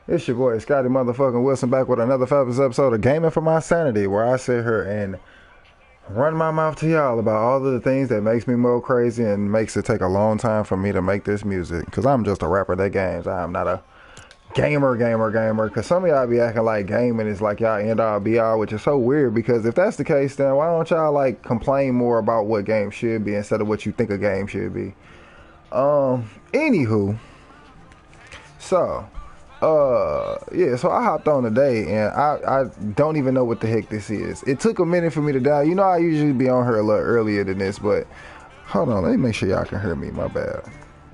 It's your boy Scotty motherfucking Wilson back with another fabulous episode of Gaming for My Sanity, where I sit here and run my mouth to y'all about all of the things that makes me more crazy and makes it take a long time for me to make this music. Because I'm just a rapper that games. I am not a gamer. Because some of y'all be acting like gaming is like y'all end all be all, which is so weird. Because if that's the case, then why don't y'all like complain more about what games should be instead of what you think a game should be? Anywho, so so I hopped on today and I don't even know what the heck this is. It took a minute for me to download. You know, I usually be on here a little earlier than this, but hold on, let me make sure y'all can hear me. My bad.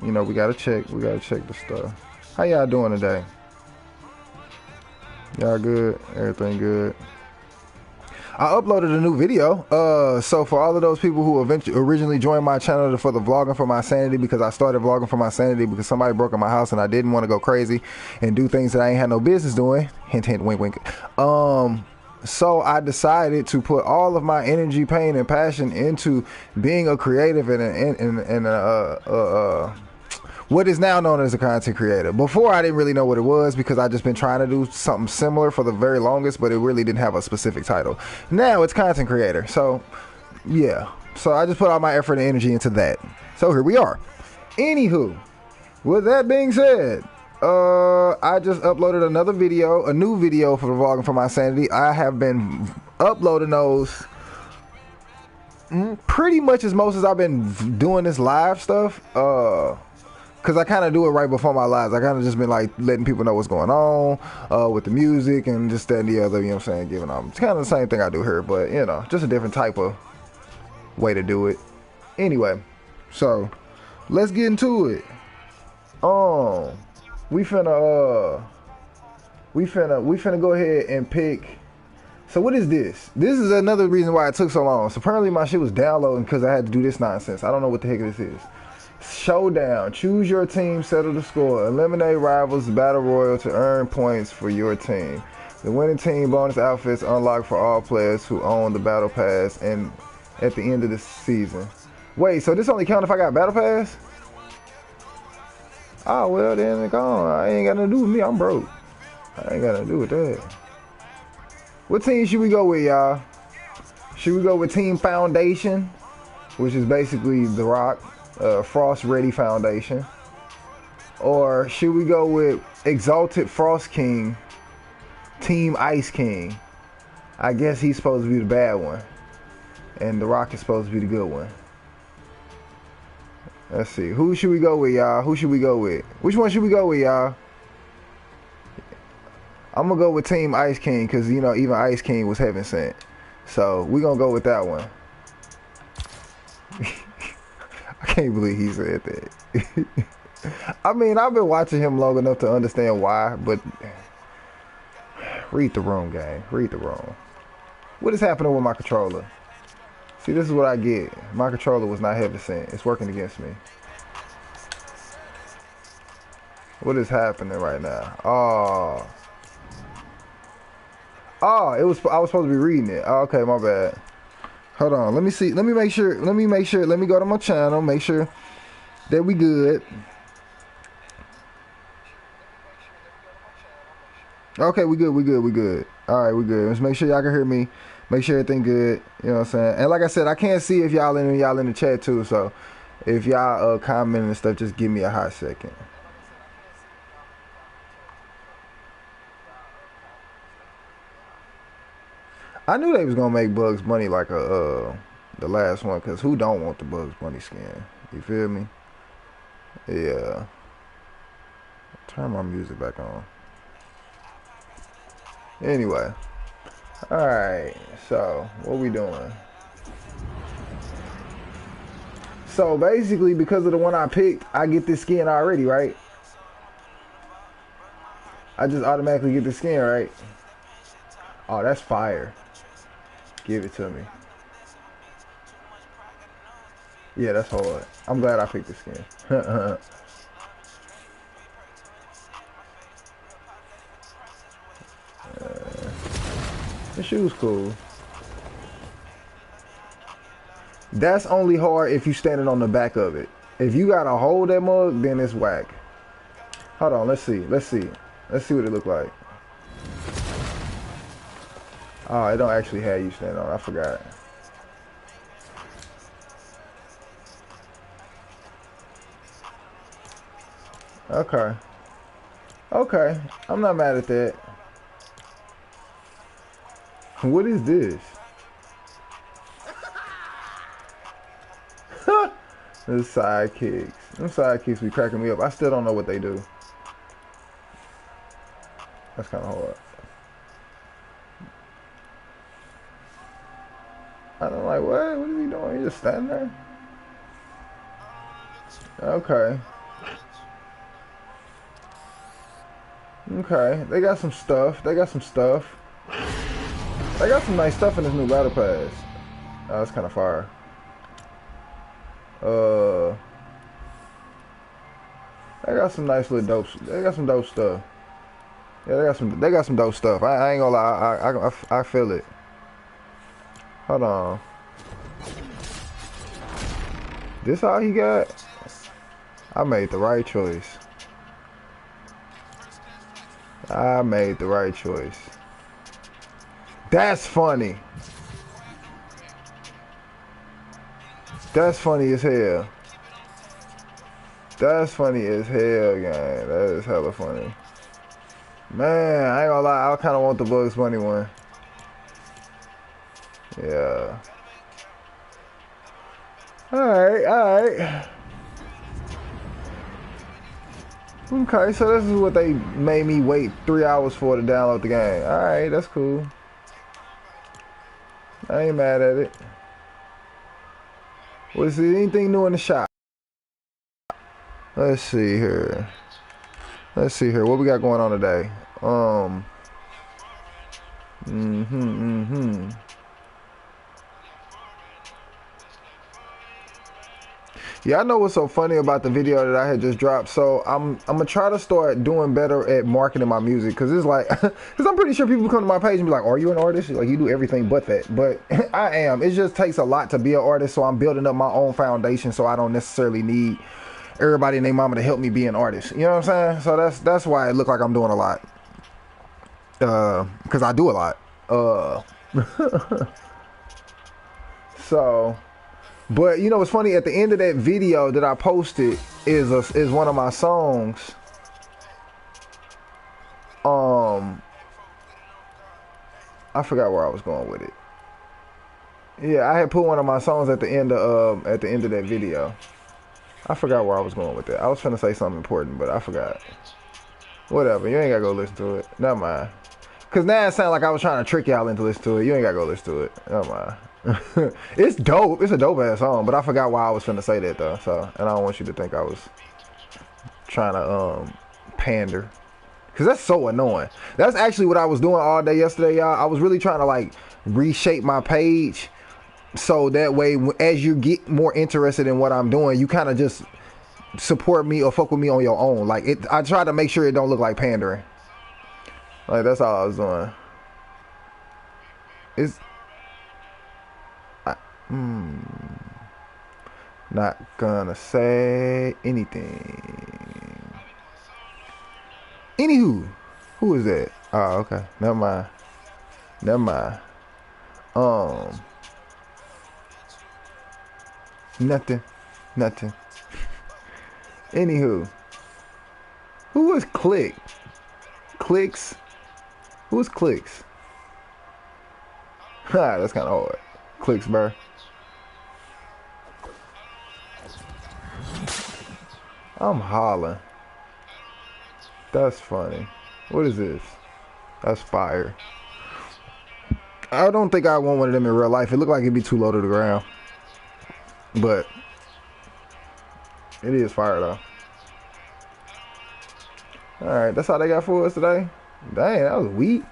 You know, we gotta check the stuff. How y'all doing today? Y'all good? Everything good? I uploaded a new video. So for all of those people who originally joined my channel for the vlogging for my sanity, because I started vlogging for my sanity because somebody broke in my house and I didn't want to go crazy and do things that I ain't had no business doing. Hint, hint, wink, wink. So I decided to put all of my energy, pain, and passion into being a creative and what is now known as a content creator. Before, I didn't really know what it was because I just been trying to do something similar for the very longest, but it really didn't have a specific title. Now it's content creator. So yeah, so I just put all my effort and energy into that. So here we are. Anywho, with that being said, I just uploaded another video, a new video for the vlogging for my sanity. I have been uploading those pretty much as most as I've been doing this live stuff. Because I kind of do it right before my lives. I kind of just been like letting people know what's going on with the music and just that and the other, you know what I'm saying, giving them. It's kind of the same thing I do here, but you know, just a different type of way to do it. Anyway, so let's get into it. We finna go ahead and pick. So what is this? This is another reason why it took so long. So apparently my shit was downloading because I had to do this nonsense. I don't know what the heck this is. Showdown. Choose your team, settle the score. Eliminate rivals, battle royal to earn points for your team. The winning team bonus outfits unlocked for all players who own the battle pass and at the end of the season. Wait, so this only count if I got battle pass? Oh, well then it's gone. I ain't got nothing to do with me. I'm broke. I ain't got nothing to do with that. What team should we go with, y'all? Should we go with Team Foundation, which is basically The Rock? Frost Ready Foundation, or should we go with Exalted Frost King, Team Ice King? I guess he's supposed to be the bad one, and The Rock is supposed to be the good one. Let's see, who should we go with, y'all? Who should we go with? Which one should we go with, y'all? I'm gonna go with Team Ice King because you know even Ice King was heaven sent, so we're gonna go with that one. I can't believe he said that. I mean, I've been watching him long enough to understand why, but read the room, gang. Read the room. What is happening with my controller? See, this is what I get. My controller was not heaven sent. It's working against me. What is happening right now? Oh, I was supposed to be reading it. Oh, okay, my bad. Hold on, let me see. Let me make sure. Let me go to my channel, make sure that we good. Okay, we good. All right, we good. Let's make sure y'all can hear me. Make sure everything good. You know what I'm saying? And like I said, I can't see if y'all in the chat too. So if y'all commenting and stuff, just give me a hot second. I knew they was gonna make Bugs Bunny like the last one, cause who don't want the Bugs Bunny skin? You feel me? Yeah. Turn my music back on. Anyway, all right. So what we doing? So basically, because of the one I picked, I get this skin already, right? I just automatically get the skin, right? Oh, that's fire. Give it to me. Yeah, that's hard. I'm glad I picked the skin. The shoe's cool. That's only hard if you standing on the back of it. If you gotta hold that mug, then it's whack. Hold on, let's see. Let's see what it look like. Oh, it don't actually have you stand on. I forgot. Okay. Okay. I'm not mad at that. What is this? The sidekicks. Them sidekicks be cracking me up. I still don't know what they do. That's kind of hard. I don't like, what? What is he doing? He just standing there? Okay. Okay. They got some stuff. They got some stuff. They got some nice stuff in this new battle pass. Oh, that's kind of fire. They got some nice little dope. They got some dope stuff. Yeah, they got some dope stuff. I ain't gonna lie. I feel it. Hold on. This all he got? I made the right choice. I made the right choice. That's funny. That's funny as hell. That's funny as hell, gang. That is hella funny. Man, I ain't gonna lie. I kind of want the Bugs Bunny one. Yeah. Alright, alright. Okay, so this is what they made me wait 3 hours for to download the game. Alright, that's cool. I ain't mad at it. Was there anything new in the shop? Let's see here. Let's see here. What we got going on today? Yeah, I know what's so funny about the video that I had just dropped. So I'm gonna try to start doing better at marketing my music, because it's like, because I'm pretty sure people come to my page and be like, "Are you an artist? Like, you do everything but that." But I am. It just takes a lot to be an artist. So I'm building up my own foundation. So I don't necessarily need everybody and their mama to help me be an artist. You know what I'm saying? So that's why it look like I'm doing a lot. Because I do a lot. So. But you know what's funny? At the end of that video that I posted is one of my songs. I forgot where I was going with it. Yeah, I had put one of my songs at the end of that video. I forgot where I was going with it. I was trying to say something important, but I forgot. Whatever. You ain't gotta go listen to it. Never mind. Cause now it sounds like I was trying to trick y'all into listening to it. You ain't gotta go listen to it. Never mind. It's dope. It's a dope ass song, but I forgot why I was finna say that though. So, and I don't want you to think I was trying to pander, cause that's so annoying. That's actually what I was doing all day yesterday, y'all. I was really trying to like reshape my page so that way, as you get more interested in what I'm doing, you kind of just support me or fuck with me on your own. Like I try to make sure it don't look like pandering. Like that's all I was doing. It's not gonna say anything. Anywho, who is that? Oh, okay. Never mind. Never mind. Nothing. Anywho, who was Click? Clicks? Who was Clicks? Ha, that's kind of hard. Clicks, bro. I'm hollering. That's funny. What is this? That's fire. I don't think I want one of them in real life. It looked like it'd be too low to the ground. But it is fire though. Alright, that's all they got for us today. Dang, that was weak.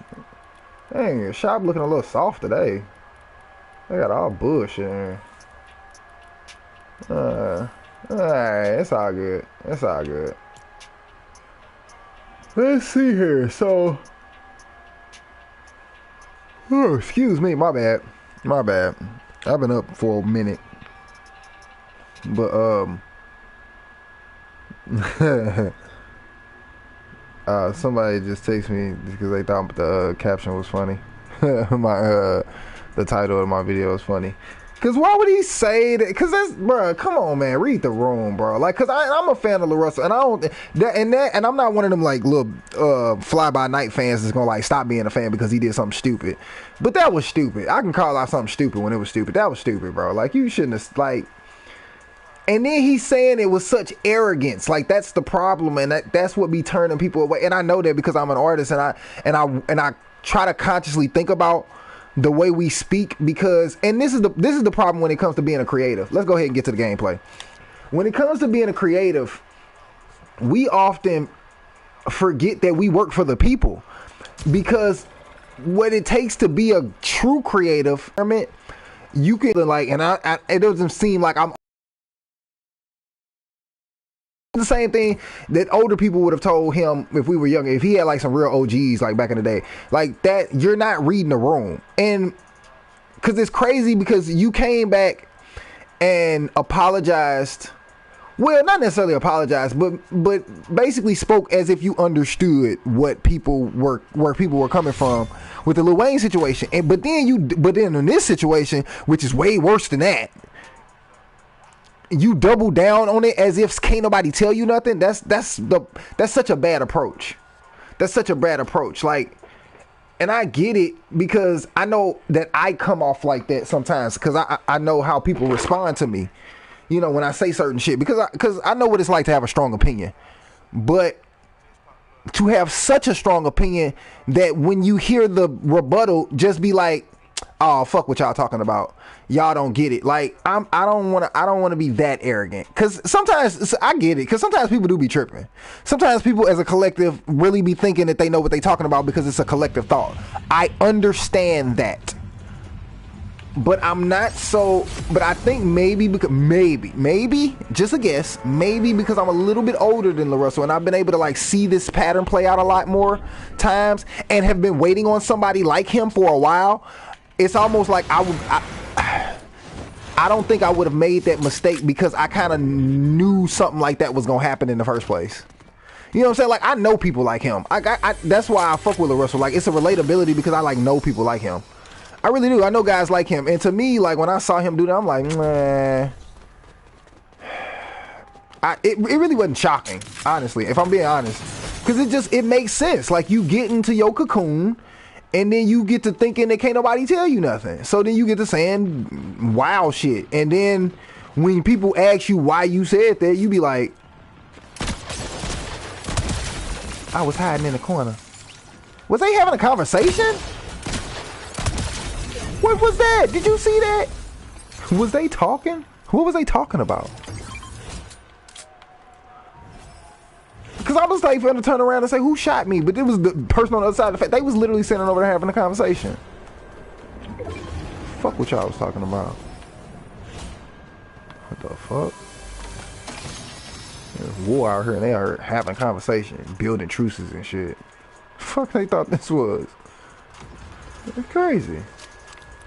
Dang, your shop looking a little soft today. They got all bullshit in here. Alright, it's all good. It's all good. Let's see here. So, oh, excuse me, my bad. My bad. I've been up for a minute. But, Somebody just texted me because they thought the caption was funny. The title of my video is funny. Cause why would he say that? Cause that's, bro. Come on, man. Read the room, bro. Like, cause I'm a fan of LaRussell, and I don't and I'm not one of them like little fly by night fans that's gonna like stop being a fan because he did something stupid. But that was stupid. I can call out something stupid when it was stupid. That was stupid, bro. Like, you shouldn't have like. And then he's saying it was such arrogance. Like, that's the problem, and that's what be turning people away. And I know that because I'm an artist, and I try to consciously think about the way we speak, because, and this is the problem when it comes to being a creative. Let's go ahead and get to the gameplay. When it comes to being a creative, we often forget that we work for the people, because what it takes to be a true creative, you can like, and it doesn't seem like I'm the same thing that older people would have told him if we were younger, if he had like some real OGs like back in the day, like that. You're not reading the room. And because it's crazy, because you came back and apologized, well, not necessarily apologized, but basically spoke as if you understood what people were, where people were coming from with the Lil Wayne situation. And but then in this situation, which is way worse than that, you double down on it as if can't nobody tell you nothing. That's such a bad approach. That's such a bad approach. Like, and I get it, because I know that I come off like that sometimes, because I know how people respond to me, you know, when I say certain shit, because I know what it's like to have a strong opinion, but to have such a strong opinion that when you hear the rebuttal, just be like, oh, fuck what y'all talking about. Y'all don't get it. Like, I don't want to be that arrogant, because sometimes I get it, because sometimes people do be tripping. Sometimes people as a collective really be thinking that they know what they talking about because it's a collective thought. I understand that, but I'm not so. But I think maybe because maybe just a guess, maybe because I'm a little bit older than LaRussell, and I've been able to like see this pattern play out a lot more times, and have been waiting on somebody like him for a while. It's almost like I don't think I would have made that mistake, because I kind of knew something like that was gonna happen in the first place. You know what I'm saying? Like, I know people like him. That's why I fuck with LaRussell. Like, it's a relatability, because I like know people like him. I really do. I know guys like him, and to me, like, when I saw him do that, I'm like, man. It really wasn't shocking, honestly, if I'm being honest, because it makes sense. Like, you get into your cocoon, and then you get to thinking that can't nobody tell you nothing. So then you get to saying wild shit. And then when people ask you why you said that, you be like, I was hiding in the corner. Was they having a conversation? What was that? Did you see that? Was they talking? What was they talking about? Because I was like, going to turn around and say, who shot me? But it was the person on the other side of the face. They was literally sitting over there having a conversation. Fuck what y'all was talking about. What the fuck? There's war out here, and they are having a conversation, building truces and shit. Fuck they thought this was. It's crazy.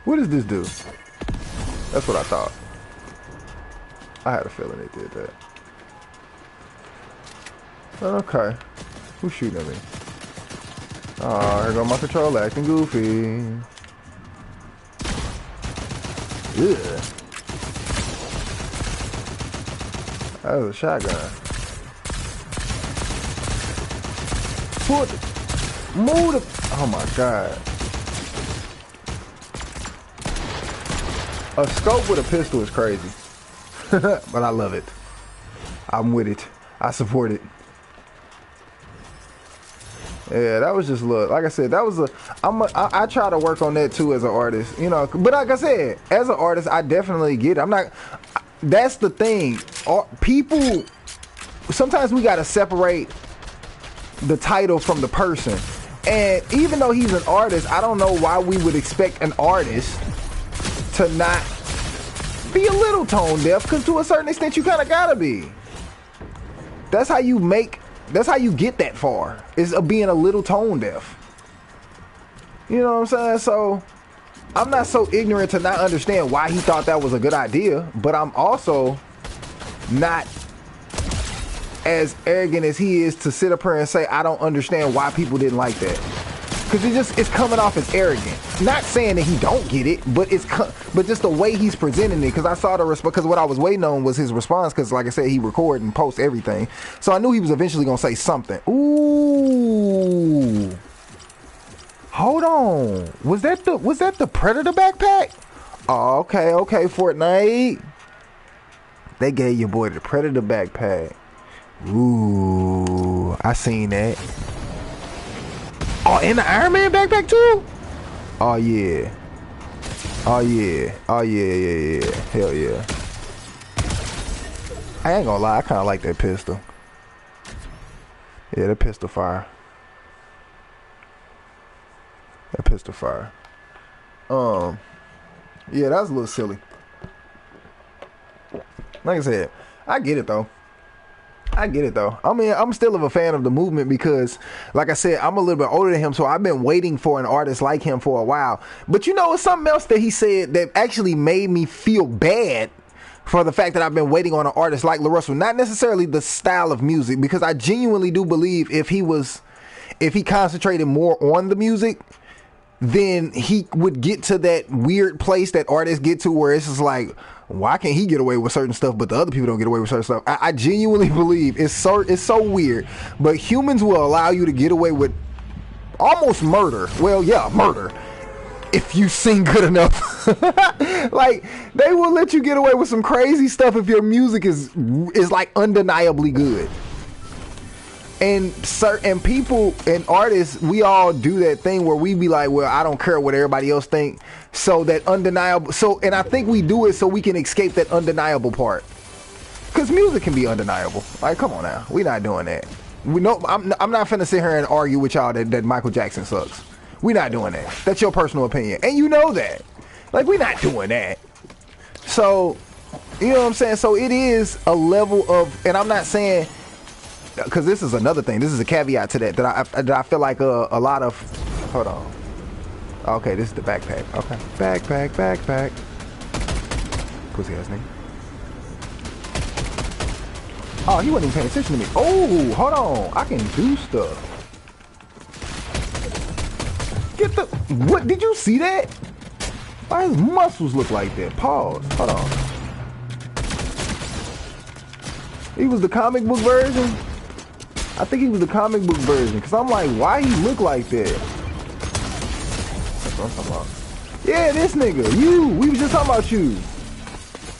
What does this do? That's what I thought. I had a feeling they did that. Okay. Who's shooting at me? Oh, here go my controller acting goofy. Yeah. That was a shotgun. Move the. Oh my god. A scope with a pistol is crazy. But I love it. I'm with it. I support it. Yeah, that was just look. Like I said, that was I try to work on that too as an artist, you know. But like I said, as an artist, I definitely get it. I'm not. That's the thing. People. Sometimes we gotta separate the title from the person. And even though he's an artist, I don't know why we would expect an artist to not be a little tone deaf. Because to a certain extent, you kind of gotta be. That's how you make. That's how you get that far, is being a little tone deaf. You know what I'm saying? So I'm not so ignorant to not understand why he thought that was a good idea, but I'm also not as arrogant as he is to sit up here and say, I don't understand why people didn't like that. Because it's coming off as arrogant. Not saying that he don't get it, but but just the way he's presenting it. Because I saw the response. Because what I was waiting on was his response. Because like I said, he record and post everything. So I knew he was eventually gonna say something. Ooh, hold on. Was that the Predator backpack? Oh, okay, Fortnite. They gave your boy the Predator backpack. Ooh, I seen that. Oh, and the Iron Man backpack too? Oh yeah. Oh yeah. Oh yeah. Hell yeah. I ain't gonna lie, I kinda like that pistol. Yeah, that pistol fire. That pistol fire. Yeah, that was a little silly. Like I said, I get it though. I mean, I'm still a fan of the movement because, like I said, I'm a little bit older than him, so I've been waiting for an artist like him for a while. But you know, it's something else that he said that actually made me feel bad for the fact that I've been waiting on an artist like LaRussell. Not necessarily the style of music, because I genuinely do believe if he concentrated more on the music, then he would get to that weird place that artists get to where it's just like, why can't he get away with certain stuff but the other people don't get away with certain stuff? I genuinely believe it's so weird, but humans will allow you to get away with almost murder. Well, yeah, murder, if you sing good enough. Like, they will let you get away with some crazy stuff if your music is like undeniably good. And certain people and artists, we all do that thing where we be like, well, I don't care what everybody else think. So that undeniable. And I think we do it so we can escape that undeniable part. Because music can be undeniable. Like, come on now. We not doing that. I'm not finna sit here and argue with y'all that Michael Jackson sucks. We not doing that. That's your personal opinion. And you know that. Like, we not doing that. So, you know what I'm saying? So it is a level of, and I'm not saying, because this is another thing. This is a caveat to that I feel like a lot of. Hold on. Okay, this is the backpack. Okay, backpack. Pussy ass nigga. Oh, he wasn't even paying attention to me. Oh, hold on. I can do stuff. Get the. What? Did you see that? Why his muscles look like that? Pause. Hold on. He was the comic book version. I think he was the comic book version, because I'm like, why he look like that? That's what I'm talking about. Yeah, this nigga. We was just talking about you.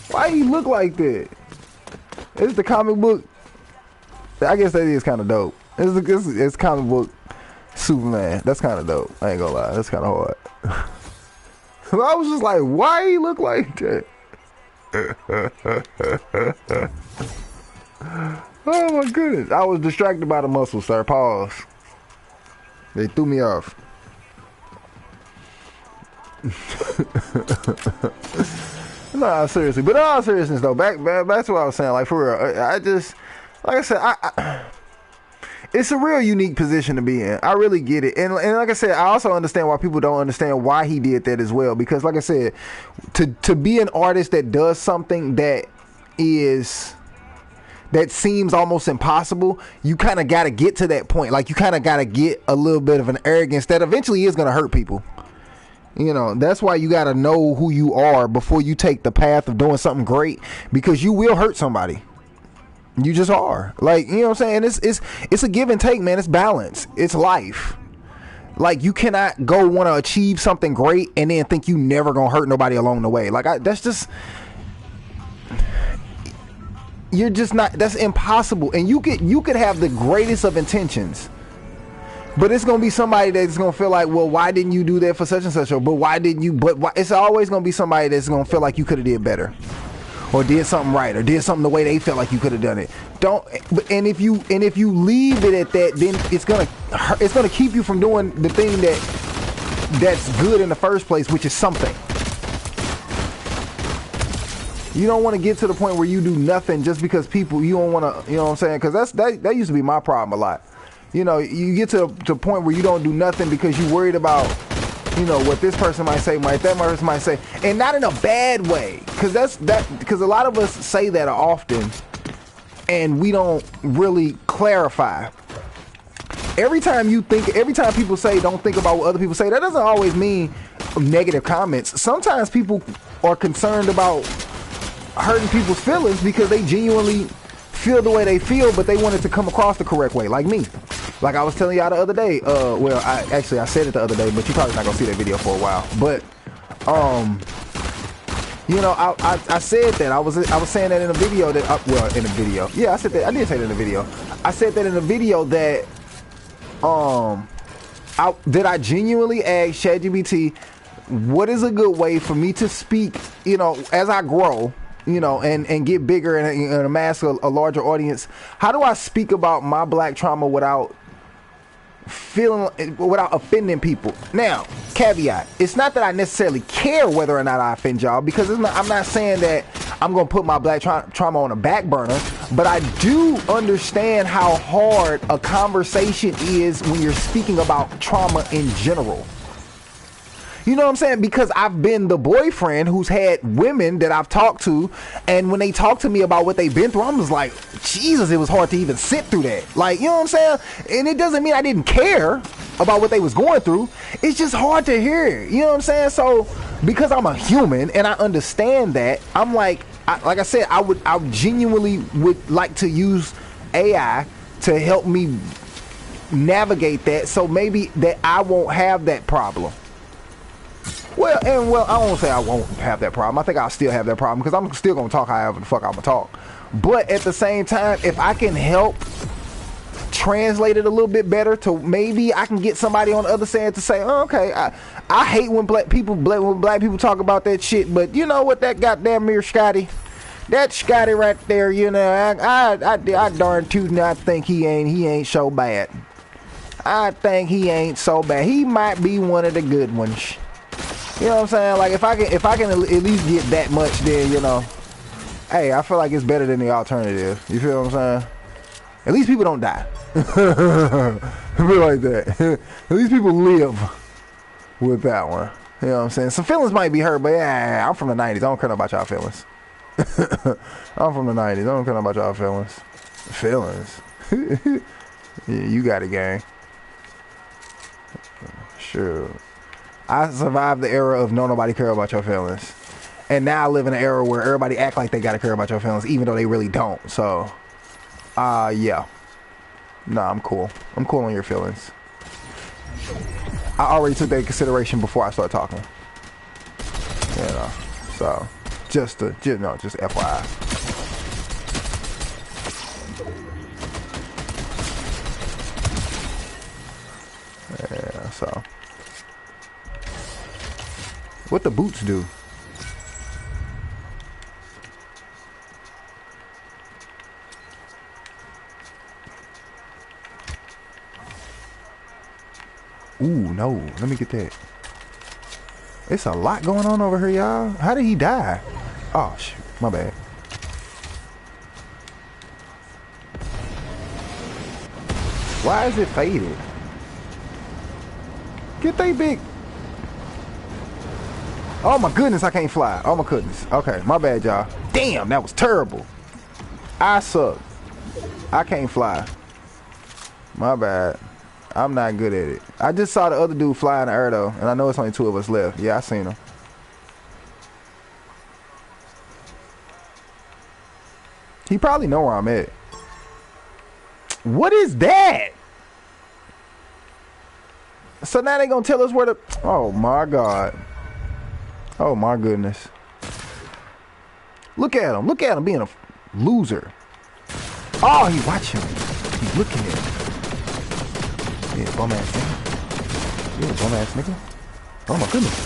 Why he look like that? It's the comic book. I guess that is kind of dope. It's comic book Superman. That's kind of dope. I ain't gonna lie. That's kind of hard. I was just like, why he look like that? Oh my goodness. I was distracted by the muscles, sir. Pause. They threw me off. Nah, seriously. But in all seriousness though, back to what I was saying, like, for real, I just, like I said, it's a real unique position to be in. I really get it. And like I said, I also understand why people don't understand why he did that as well. Because like I said, to be an artist that does something that seems almost impossible, you kind of got to get to that point. Like, you kind of got to get a little bit of an arrogance that eventually is going to hurt people. You know, that's why you got to know who you are before you take the path of doing something great, because you will hurt somebody. You just are. Like, you know what I'm saying? It's a give and take, man. It's balance. It's life. Like, you cannot go want to achieve something great and then think you never going to hurt nobody along the way. Like, that's just... You're just not, that's impossible. And you could have the greatest of intentions, but it's gonna be somebody that's gonna feel like, well, why didn't you do that for such and such? Or, but why didn't you? But why? It's always gonna be somebody that's gonna feel like you could have did better, or did something right, or did something the way they felt like you could have done it. And if you leave it at that, then it's gonna keep you from doing the thing that's good in the first place, which is something. You don't want to get to the point where you do nothing just because people, you don't want to, you know what I'm saying? Because that used to be my problem a lot. You know, you get to a point where you don't do nothing because you're worried about, you know, what this person might say, that person might say, and not in a bad way. Because a lot of us say that often, and we don't really clarify. Every time people say don't think about what other people say, that doesn't always mean negative comments. Sometimes people are concerned about hurting people's feelings because they genuinely feel the way they feel, but they want it to come across the correct way, like me. Like I was telling y'all the other day, well, I said it the other day, but you're probably not gonna see that video for a while. But you know, I said that I was saying that in a video that in a video, yeah, I said that, I did say that in a video. I said that in a video that I genuinely asked ChatGPT, what is a good way for me to speak, you know, as I grow, you know, and get bigger and amass a larger audience? How do I speak about my black trauma without offending people? Now, caveat, it's not that I necessarily care whether or not I offend y'all, because I'm not saying that I'm gonna put my black trauma on a back burner, but I do understand how hard a conversation is when you're speaking about trauma in general. You know what I'm saying? Because I've been the boyfriend who's had women that I've talked to, and when they talk to me about what they've been through, I'm just like, Jesus, it was hard to even sit through that. Like, you know what I'm saying? And it doesn't mean I didn't care about what they was going through. It's just hard to hear. You know what I'm saying? So, because I'm a human and I understand that, I'm like I said, I genuinely would like to use AI to help me navigate that, so maybe that I won't have that problem. Well, I won't say I won't have that problem. I think I'll still have that problem because I'm still going to talk however the fuck I'm going to talk. But at the same time, if I can help translate it a little bit better to maybe I can get somebody on the other side to say, oh, okay, I hate when black people talk about that shit, but you know what, that goddamn mere Scotty, that Scotty right there, you know, I darn tootin' I think he ain't so bad. I think he ain't so bad. He might be one of the good ones. You know what I'm saying? Like, if I can at least get that much, then, you know, hey, I feel like it's better than the alternative. You feel what I'm saying? At least people don't die. I feel like that. At least people live with that one. You know what I'm saying? Some feelings might be hurt, but yeah, I'm from the 90s. I don't care about y'all feelings. I'm from the 90s. I don't care about y'all feelings. Feelings. Yeah, you got it, gang. Sure. I survived the era of nobody care about your feelings, and now I live in an era where everybody act like they gotta care about your feelings, even though they really don't. So, yeah, nah, I'm cool. I'm cool on your feelings. I already took that into consideration before I start talking. You know, so just FYI. Yeah, so. What the boots do? Ooh, no. Let me get that. It's a lot going on over here, y'all. How did he die? Oh, shoot. My bad. Why is it faded? Get they big... Oh my goodness, I can't fly. Oh my goodness. Okay, my bad, y'all. Damn, that was terrible. I suck. I can't fly. My bad. I'm not good at it. I just saw the other dude fly in the air though, and I know it's only 2 of us left. Yeah, I seen him. He probably know where I'm at. What is that? So now they gonna tell us where the... Oh my God. Oh my goodness. Look at him. Look at him being a loser. Oh, he's watching. He's looking at him. Yeah, bum ass nigga. Yeah, bum ass nigga. Oh my goodness.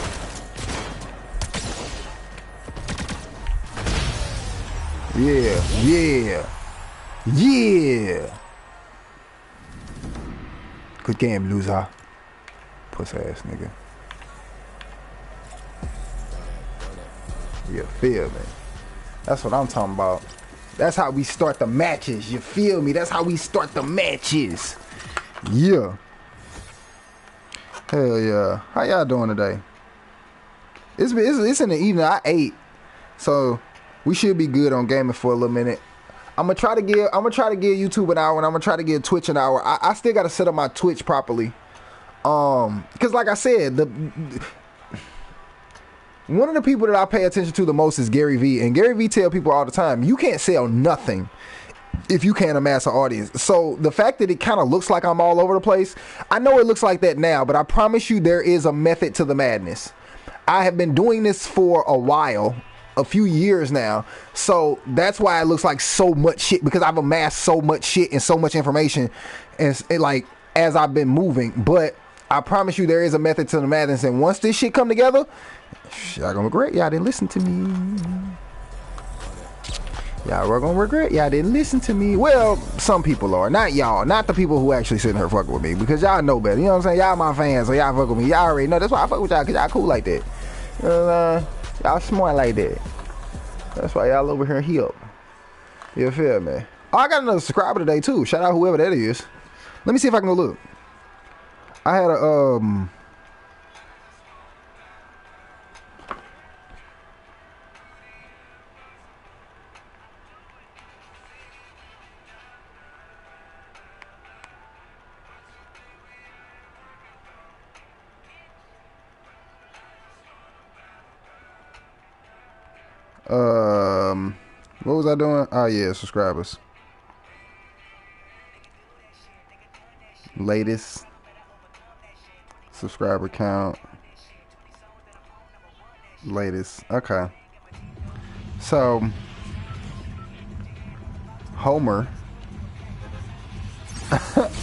Yeah. Yeah. Good game, loser. Puss ass nigga. You feel me? That's what I'm talking about. That's how we start the matches. You feel me? That's how we start the matches. Yeah. Hell yeah. How y'all doing today? It's in the evening. I ate. So we should be good on gaming for a little minute. I'm gonna try to give YouTube an hour, and I'm gonna try to give Twitch an hour. I still gotta set up my Twitch properly. Because like I said, one of the people that I pay attention to the most is Gary Vee, and Gary Vee tell people all the time, you can't sell nothing if you can't amass an audience. So the fact that it kind of looks like I'm all over the place, I know it looks like that now, but I promise you there is a method to the madness. I have been doing this for a while, a few years now, so that's why it looks like so much shit, because I've amassed so much shit and so much information, and like as I've been moving. But I promise you there is a method to the madness, and once this shit come together, y'all gonna regret y'all didn't listen to me. Y'all were gonna regret y'all didn't listen to me. Well, some people are, not y'all, not the people who actually sitting here fucking with me, because y'all know better. You know what I'm saying? Y'all my fans, so y'all fuck with me. Y'all already know. That's why I fuck with y'all, because y'all cool like that. You know, y'all smart like that. That's why y'all over here hip. You feel me? Oh, I got another subscriber today too. Shout out whoever that is. Let me see if I can go look. I had a what was I doing? Oh yeah, subscribers. Latest subscriber count. Latest. Okay. So Homer.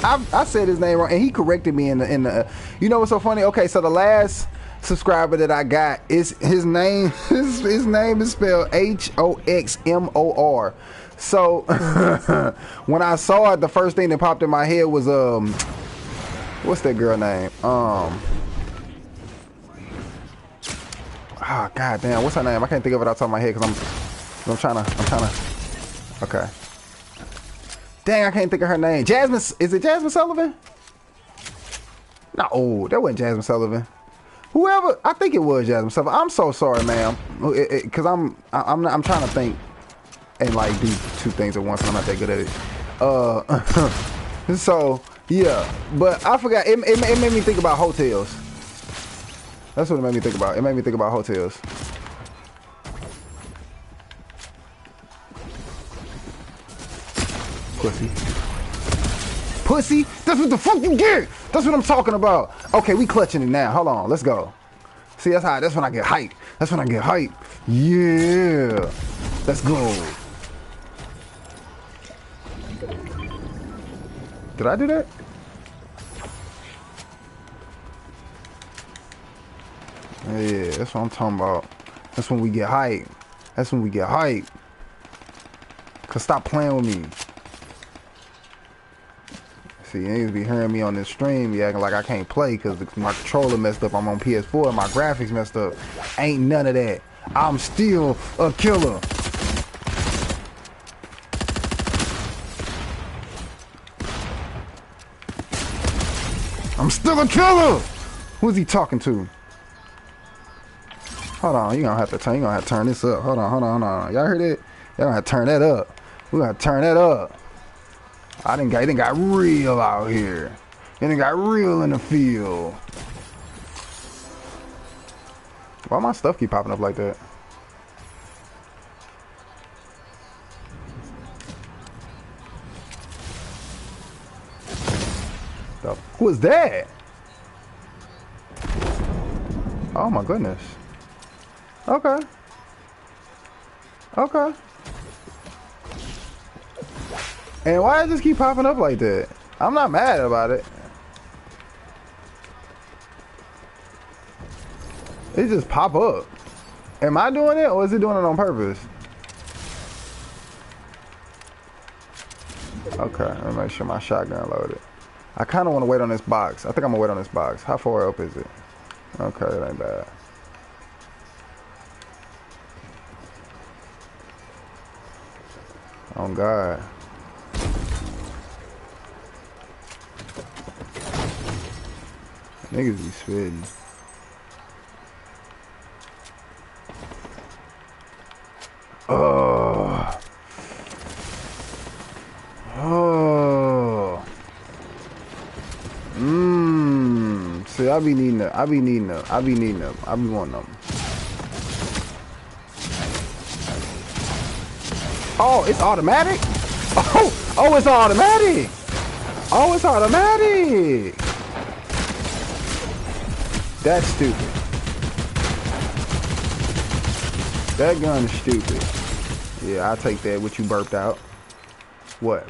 I said his name wrong, and he corrected me in the. You know what's so funny? Okay, so the last subscriber that I got is his name. His name is spelled Hoxmor. So when I saw it, the first thing that popped in my head was what's that girl name? Oh god damn, what's her name? I can't think of it off the top of my head because I'm trying to. Okay. Dang, I can't think of her name. Jasmine, is it Jasmine Sullivan? No, that wasn't Jasmine Sullivan. Whoever, I think it was Jasmine Sullivan. I'm so sorry, ma'am, because I'm trying to think and like do two things at once, and I'm not that good at it. So yeah, but I forgot. It made me think about hotels. That's what it made me think about. It made me think about hotels. Pussy, that's what the fuck you get. That's what I'm talking about. Okay, we clutching it now. Hold on, let's go. See, that's when I get hyped. That's when I get hyped. Yeah, let's go. Did I do that? Yeah, that's what I'm talking about. That's when we get hyped. That's when we get hyped. Cause stop playing with me. See, niggas be hearing me on this stream, be acting like I can't play because my controller messed up. I'm on PS4 and my graphics messed up. Ain't none of that. I'm still a killer. I'm still a killer. Who's he talking to? Hold on, you gonna have to turn this up. Hold on. Y'all heard it? Y'all gonna have to turn that up. We gotta turn that up. It done got real out here. It done got real in the field. Why my stuff keep popping up like that? Who is that? Oh my goodness. Okay. Okay. And why it just keep popping up like that? I'm not mad about it. It just pop up. Am I doing it or is it doing it on purpose? Okay, let me make sure my shotgun loaded. I kind of want to wait on this box. I think I'm gonna wait on this box. How far up is it? Okay, that ain't bad. Oh God. Niggas be spitting. Oh. See, I be wanting them. Oh, it's automatic? Oh, it's automatic. Oh, it's automatic. That's stupid. That gun is stupid. Yeah, I'll take that, what you burped out. What?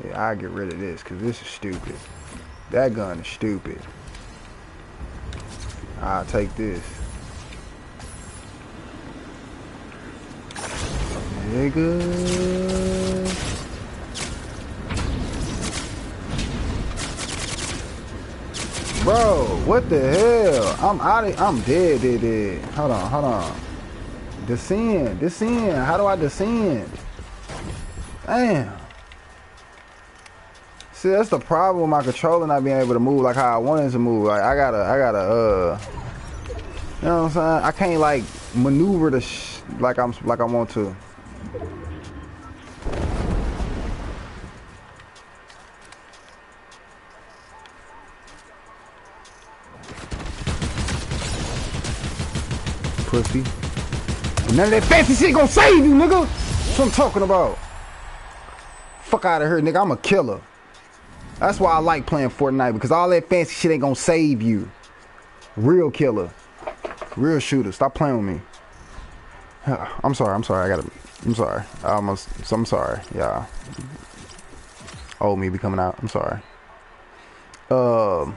Yeah, I'll get rid of this, because this is stupid. That gun is stupid. I'll take this. Nigga. Bro, what the hell? I'm dead. Hold on. Descend. How do I descend? Damn. See, that's the problem with my controller not being able to move like how I wanted to move. Like I gotta you know what I'm saying? I can't like maneuver the like I want to. Pussy. None of that fancy shit gonna save you, nigga. That's what I'm talking about. Fuck out of here, nigga. I'm a killer. That's why I like playing Fortnite, because all that fancy shit ain't gonna save you. Real killer. Real shooter. Stop playing with me. I'm sorry. I'm sorry. I'm sorry. Yeah. Old me be coming out. I'm sorry. Well,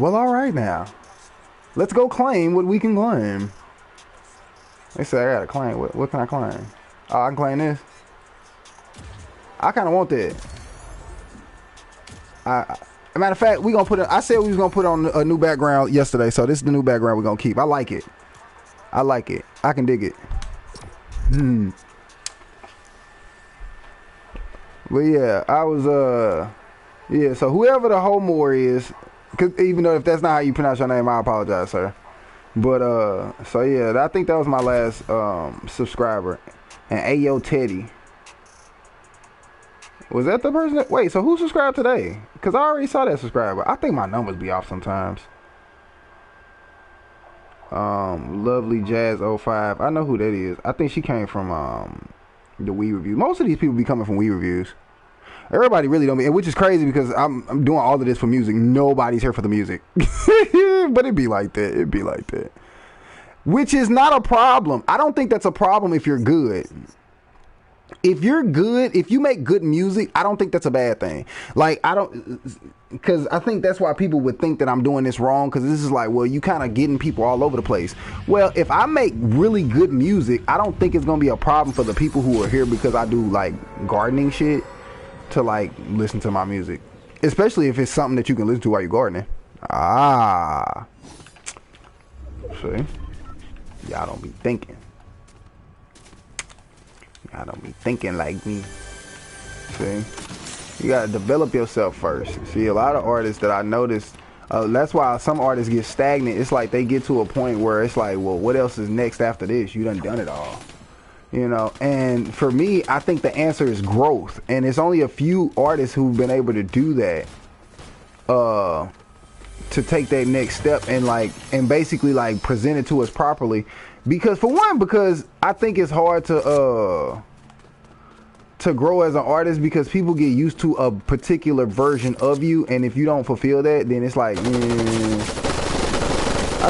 all right now. Let's go claim what we can claim. They say I gotta claim. What can I claim? Oh, I can claim this. I kind of want that. Matter of fact, we gonna put. I said we was gonna put on a new background yesterday, so this is the new background we're gonna keep. I like it. I can dig it. But yeah, I was yeah. So whoever the homo is. Cause even though if that's not how you pronounce your name, I apologize, sir. But so yeah, I think that was my last subscriber. And Ayo Teddy. Was that the person that, wait, so who subscribed today? Cause I already saw that subscriber. I think my numbers be off sometimes. Lovely Jazz 05. I know who that is. I think she came from the Wii review. Most of these people be coming from Wii reviews. Everybody really don't be, which is crazy because I'm doing all of this for music. Nobody's here for the music. But it be like that. Which is not a problem. I don't think that's a problem if you're good. If you're good, if you make good music, I don't think that's a bad thing. Like, because I think that's why people would think that I'm doing this wrong, because this is like, well, you kind of getting people all over the place. Well, if I make really good music, I don't think it's going to be a problem for the people who are here because I do like gardening shit to like listen to my music, especially if it's something that you can listen to while you're gardening. See, y'all don't be thinking like me. See, you gotta develop yourself first. See, a lot of artists that I noticed, that's why some artists get stagnant. It's like they get to a point where it's like, well, what else is next after this? You done it all. You know, and for me, I think the answer is growth. And it's only a few artists who've been able to do that, to take that next step and basically like present it to us properly. Because for one, because I think it's hard to grow as an artist, because people get used to a particular version of you, and if you don't fulfill that, then it's like, I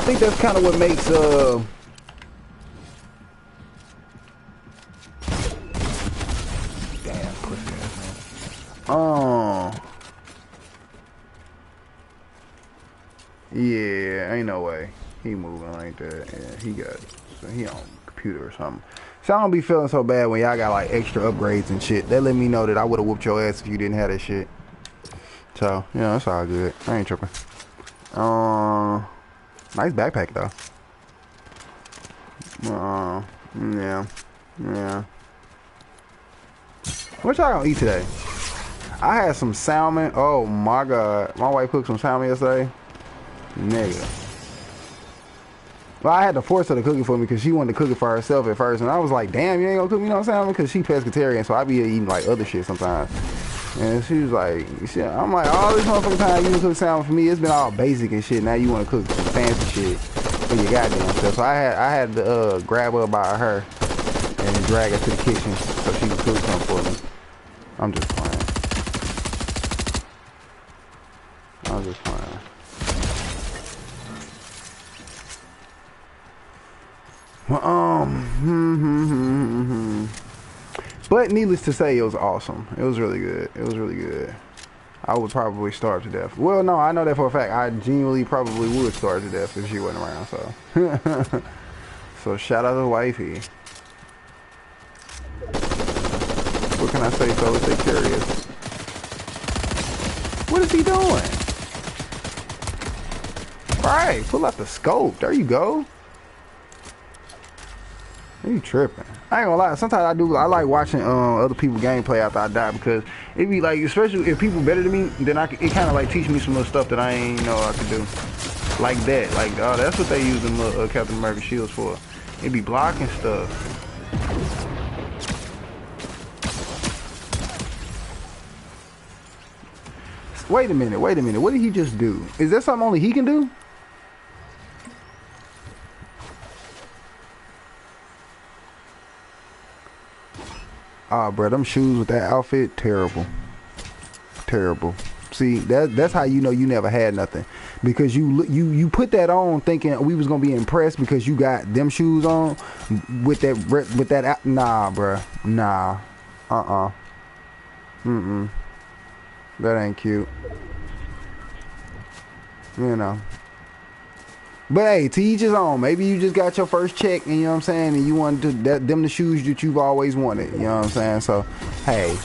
think that's kind of what makes yeah, ain't no way he moving like that. Yeah, he on computer or something. So I don't be feeling so bad when y'all got like extra upgrades and shit. That let me know that I would have whooped your ass if you didn't have that shit. So yeah, that's all good. I ain't tripping. Nice backpack though. Yeah. What y'all gonna eat today? I had some salmon. Oh my god, my wife cooked some salmon yesterday. Nigga. Well, I had to force her to cook it for me because she wanted to cook it for herself at first, and I was like, damn, you ain't gonna cook me no salmon, because she pescatarian, so I be eating like other shit sometimes. And she was like, shit. I'm like, all this motherfucking time you cook salmon for me, it's been all basic and shit. Now you want to cook some fancy shit for your goddamn stuff. So I had to grab her by her and drag her to the kitchen so she could cook something for me. I'm just playing. I'm just playing. Well, but needless to say, it was awesome. It was really good. It was really good. I would probably starve to death. Well, no, I know that for a fact. I genuinely probably would starve to death if she wasn't around. So, so shout out to wifey. What can I say? So stay curious. What is he doing? All right, pull out the scope. There you go. You tripping? I ain't gonna lie. Sometimes I like watching other people gameplay after I die because it be like, especially if people better than me, then it kind of like teach me some little stuff that I ain't know I could do. Like that. Like, oh, that's what they use them Captain America shields for. It be blocking stuff. Wait a minute. Wait a minute. What did he just do? Is that something only he can do? Ah, bro, them shoes with that outfit, terrible. Terrible. See, that's how you know you never had nothing. Because you put that on thinking we was gonna be impressed because you got them shoes on with that nah, bro. Nah. That ain't cute. You know. But hey, to each his own. Maybe you just got your first check, and you know what I'm saying, and you wanted them the shoes that you've always wanted. You know what I'm saying? So, hey,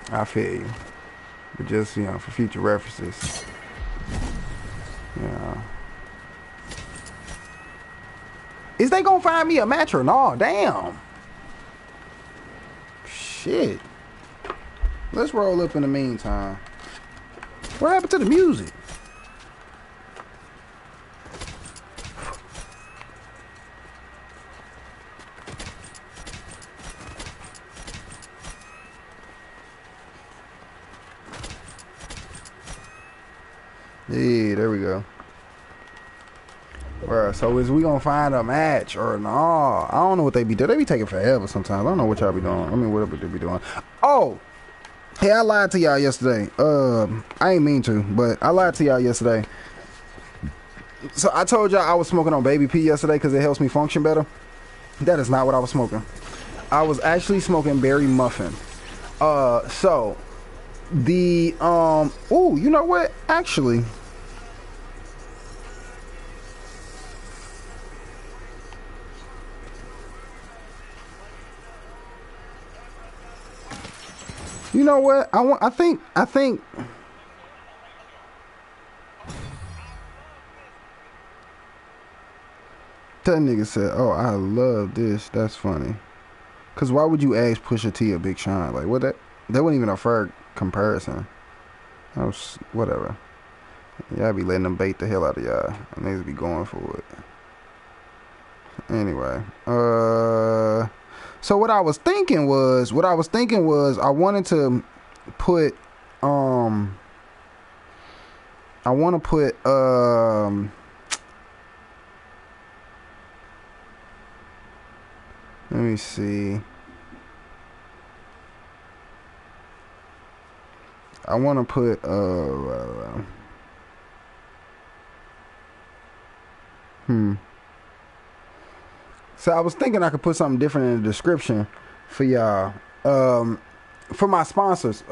I feel you. But just, you know, for future references. You know. Is they gonna find me a match or no? Damn. Shit. Let's roll up in the meantime. What happened to the music? Yeah, there we go. Bruh, so is we gonna find a match or no? I don't know what they be doing. They be taking forever sometimes. I don't know what y'all be doing. I mean, whatever they be doing. Oh, hey, I lied to y'all yesterday. I ain't mean to, but I lied to y'all yesterday. So I told y'all I was smoking on Baby P yesterday because it helps me function better. That is not what I was smoking. I was actually smoking Berry Muffin. So the oh, you know what? Actually, you know what? I think that nigga said, "Oh, I love this." That's funny. Cause why would you ask Pusha T or Big Sean? Like, what that wasn't even a fair comparison. That was whatever. Y'all be letting them bait the hell out of y'all. Niggas be going for it. Anyway, so what I was thinking was I wanted to put let me see. I want to put So I was thinking I could put something different in the description for y'all. For my sponsors.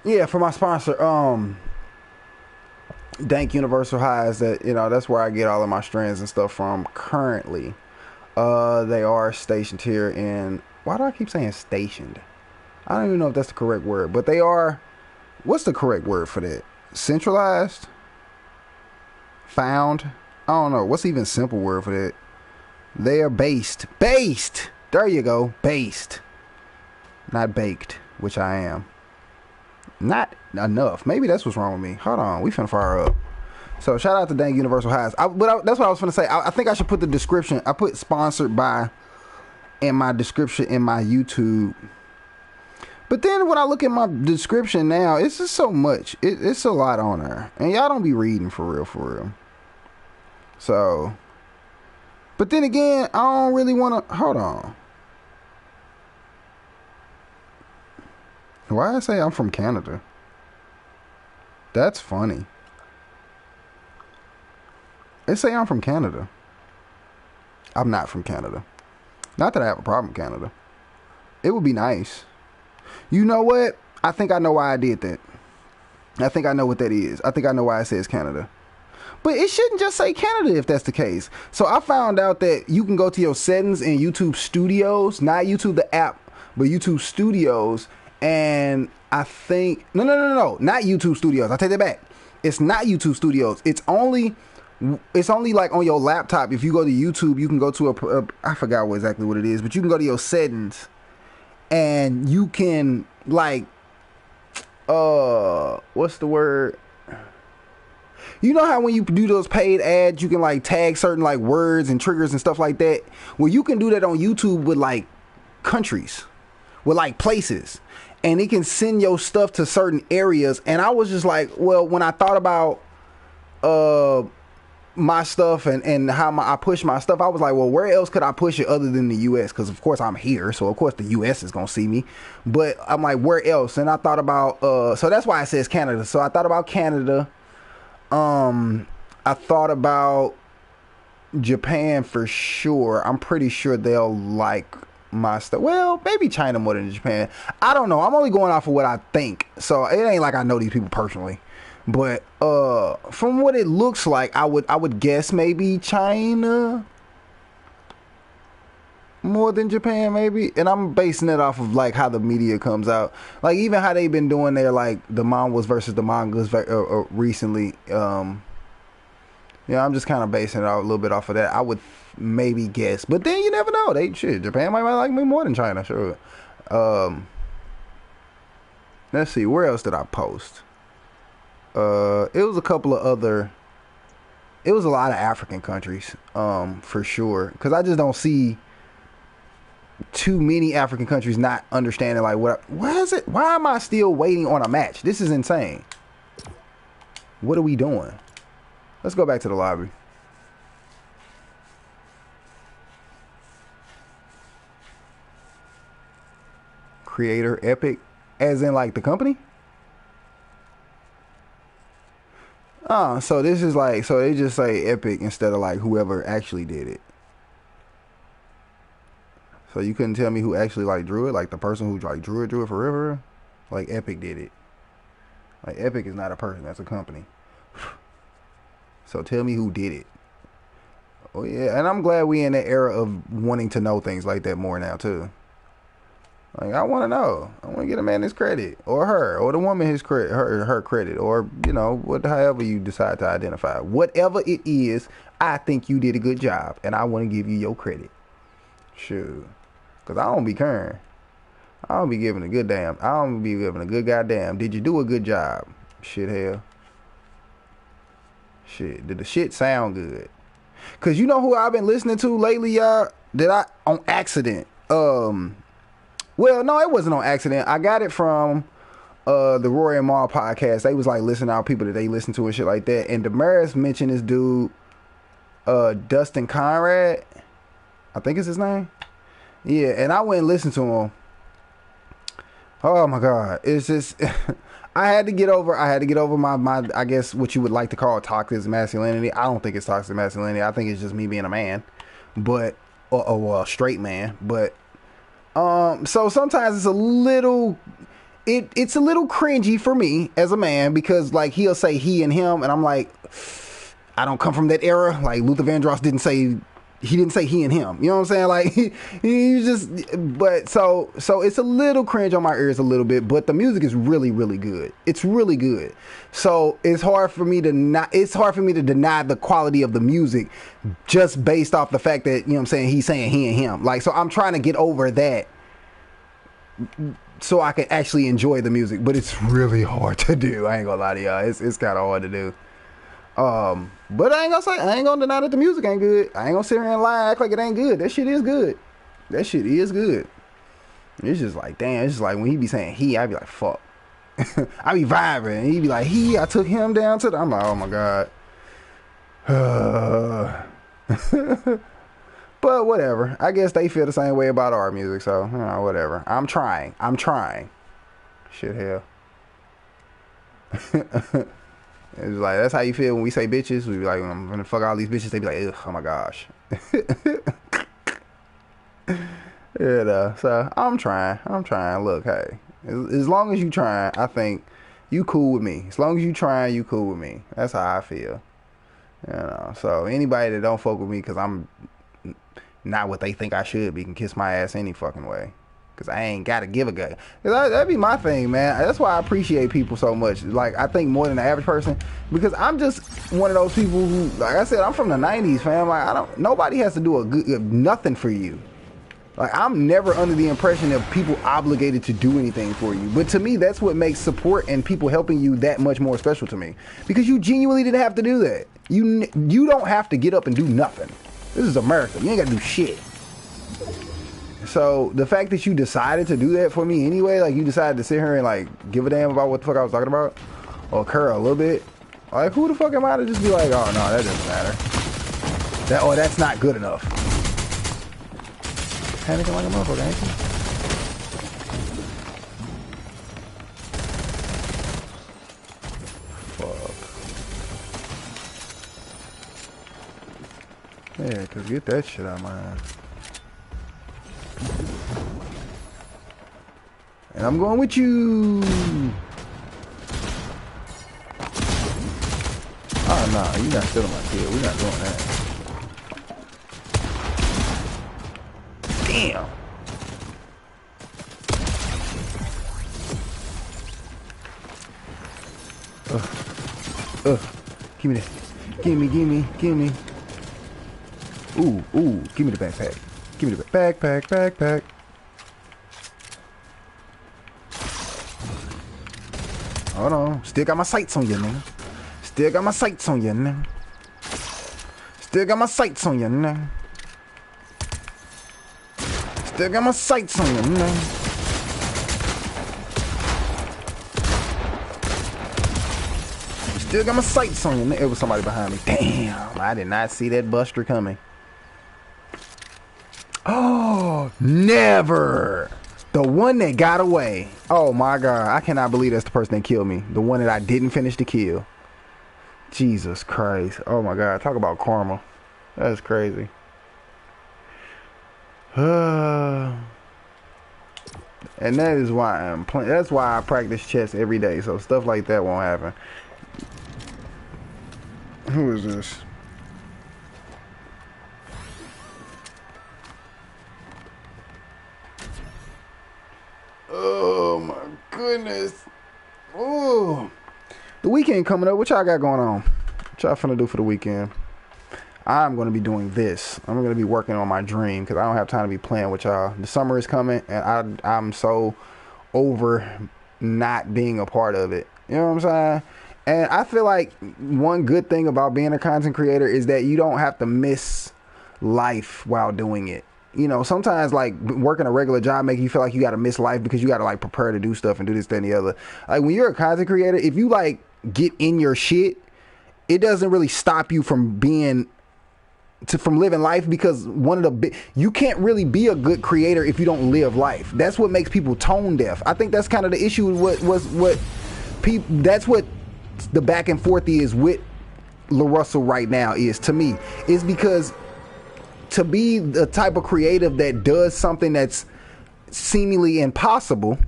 Yeah, for my sponsor, Dank Universal Highs, that, you know, that's where I get all of my strands and stuff from currently. They are stationed here in, why do I keep saying stationed? I don't even know if that's the correct word, but they are, what's the correct word for that? Centralized? Found? I don't know. What's the even simple word for that? They are based. Based! There you go. Based. Not baked, which I am. Not enough. Maybe that's what's wrong with me. Hold on. We finna fire up. So shout out to Dang Universal Highs. That's what I was finna say. I think I should put the description. I put sponsored by in my description in my YouTube. But then when I look at my description now, it's just so much. It's a lot on there. And y'all don't be reading for real. So, but then again, I don't really want to, hold on. Why I say I'm from Canada? That's funny. They say I'm from Canada. I'm not from Canada. Not that I have a problem with Canada. It would be nice. You know what? I think I know why I did that. I think I know what that is. I think I know why it says Canada. But it shouldn't just say Canada if that's the case. So I found out that you can go to your settings in YouTube Studios, not YouTube the app, but YouTube Studios, and I think no, not YouTube Studios. I take that back. It's not YouTube Studios. It's only like on your laptop. If you go to YouTube, you can go to I forgot exactly what it is, but you can go to your settings, and you can like what's the word? You know how when you do those paid ads, you can like tag certain like words and triggers and stuff like that? Well, you can do that on YouTube with like countries, with like places, and it can send your stuff to certain areas. And I was just like, well, when I thought about my stuff and how I push my stuff, I was like, well, where else could I push it other than the US? Because of course I'm here, so of course the US is gonna see me. But I'm like, where else? And I thought about so that's why it says Canada. So I thought about Canada. I thought about Japan for sure. I'm pretty sure they'll like my stuff. Well, maybe China more than Japan. I don't know. I'm only going off of what I think. So it ain't like I know these people personally. But from what it looks like, I would guess maybe China more than Japan, maybe. And I'm basing it off of like how the media comes out, like even how they've been doing their like the mangas versus the mangas recently. Yeah, I'm just kind of basing it out a little bit off of that. I would maybe guess, but then you never know. Japan might like me more than China. Sure. Let's see, where else did I post? It was a couple of other. It was a lot of African countries, for sure, because I just don't see too many African countries not understanding like what is it? Why am I still waiting on a match? This is insane. What are we doing? Let's go back to the lobby. Creator Epic, as in like the company. So this is like, so they just say Epic instead of like whoever actually did it. So you couldn't tell me who actually like drew it, like the person who like drew it for real? Like Epic did it. Like Epic is not a person, that's a company. So tell me who did it. Oh yeah, and I'm glad we in that era of wanting to know things like that more now too. Like I want to know. I want to get a man his credit, or her, or the woman his credit, her credit, or you know, however you decide to identify. Whatever it is, I think you did a good job, and I want to give you your credit. Sure. Cause I don't be caring. I don't be giving a good damn. I don't be giving a good goddamn. Did you do a good job? Shit, hell. Shit. Did the shit sound good? Cause you know who I've been listening to lately, y'all? On accident. Well, no, it wasn't on accident. I got it from the Rory and Maul podcast. They was like listening to our people that they listen to and shit like that. And Damaris mentioned this dude, Dustin Conrad. I think it's his name. Yeah, and I went and listened to him. Oh my God. It's just I had to get over my I guess what you would like to call toxic masculinity. I don't think it's toxic masculinity. I think it's just me being a man. But well, a straight man. But so sometimes it's a little cringy for me as a man, because like he'll say he and him, and I'm like, I don't come from that era. Like Luther Vandross didn't say he and him. You know what I'm saying? Like he just, but so it's a little cringe on my ears a little bit, but the music is really, really good. It's really good. So it's hard for me to deny the quality of the music just based off the fact that, you know what I'm saying, he's saying he and him. Like, so I'm trying to get over that so I can actually enjoy the music, but it's really hard to do. I ain't gonna lie to y'all. It's kind of hard to do. But I ain't gonna deny that the music ain't good. I ain't gonna sit here and lie and act like it ain't good. That shit is good. That shit is good. It's just like, damn, it's just like when he be saying he, I be like, fuck. I be vibing, and he be like, I took him down to the, I'm like, oh my God. But whatever. I guess they feel the same way about our music, so whatever. I'm trying. Shit, hell. It's like, that's how you feel when we say bitches. We be like, I'm gonna fuck all these bitches. They be like, ugh, oh my gosh. Yeah, so I'm trying. Look, hey, as long as you trying, I think you cool with me. As long as you trying, you cool with me. That's how I feel. So anybody that don't fuck with me because I'm not what they think I should be can kiss my ass any fucking way. Because I ain't got to give a guy. That'd be my thing, man. That's why I appreciate people so much. Like, I think more than the average person. Because I'm just one of those people who, like I said, I'm from the 90s, fam. Like, nobody has to do nothing for you. Like, I'm never under the impression that people obligated to do anything for you. But to me, that's what makes support and people helping you that much more special to me. Because you genuinely didn't have to do that. You don't have to get up and do nothing. This is America. You ain't got to do shit. So the fact that you decided to do that for me anyway, like you decided to sit here and like give a damn about what the fuck I was talking about, or care a little bit, like who the fuck am I to just be like, oh no, that doesn't matter. That's not good enough. Panicking like a motherfucker, ain't you? Fuck. Yeah, cause get that shit out of my ass. And I'm going with you. Oh no, you're not stealing my kill. We're not doing that. Damn. Give me that. Give me. Ooh, give me the backpack. Give me the backpack. Hold on. Still got my sights on you, nigga. Still got my sights on you, nigga. Still got my sights on you, nigga. Still got my sights on you, nigga. Still got my sights on you, nigga. It was somebody behind me. Damn, I did not see that buster coming. Oh, never. The one that got away. Oh my God. I cannot believe that's the person that killed me. The one that I didn't finish to kill. Jesus Christ. Oh my God. Talk about karma. That's crazy. And that is why I'm playing. That's why I practice chess every day. So stuff like that won't happen. Who is this? Oh my goodness. Oh, the weekend coming up. What y'all got going on? What y'all finna do for the weekend? I'm gonna be doing this. I'm gonna be working on my dream because I don't have time to be playing with y'all. The summer is coming and I'm so over not being a part of it. You know what I'm saying? And I feel like one good thing about being a content creator is that you don't have to miss life while doing it. You know, sometimes like working a regular job make you feel like you got to miss life because you got to like prepare to do stuff and do this, that, and the other. Like when you're a content creator, if you like get in your shit, it doesn't really stop you from from living life, because you can't really be a good creator if you don't live life. That's what makes people tone deaf. I think that's kind of the issue with what people, that's what the back and forth is with LaRussell right now is, to me, is because to be the type of creative that does something that's seemingly impossible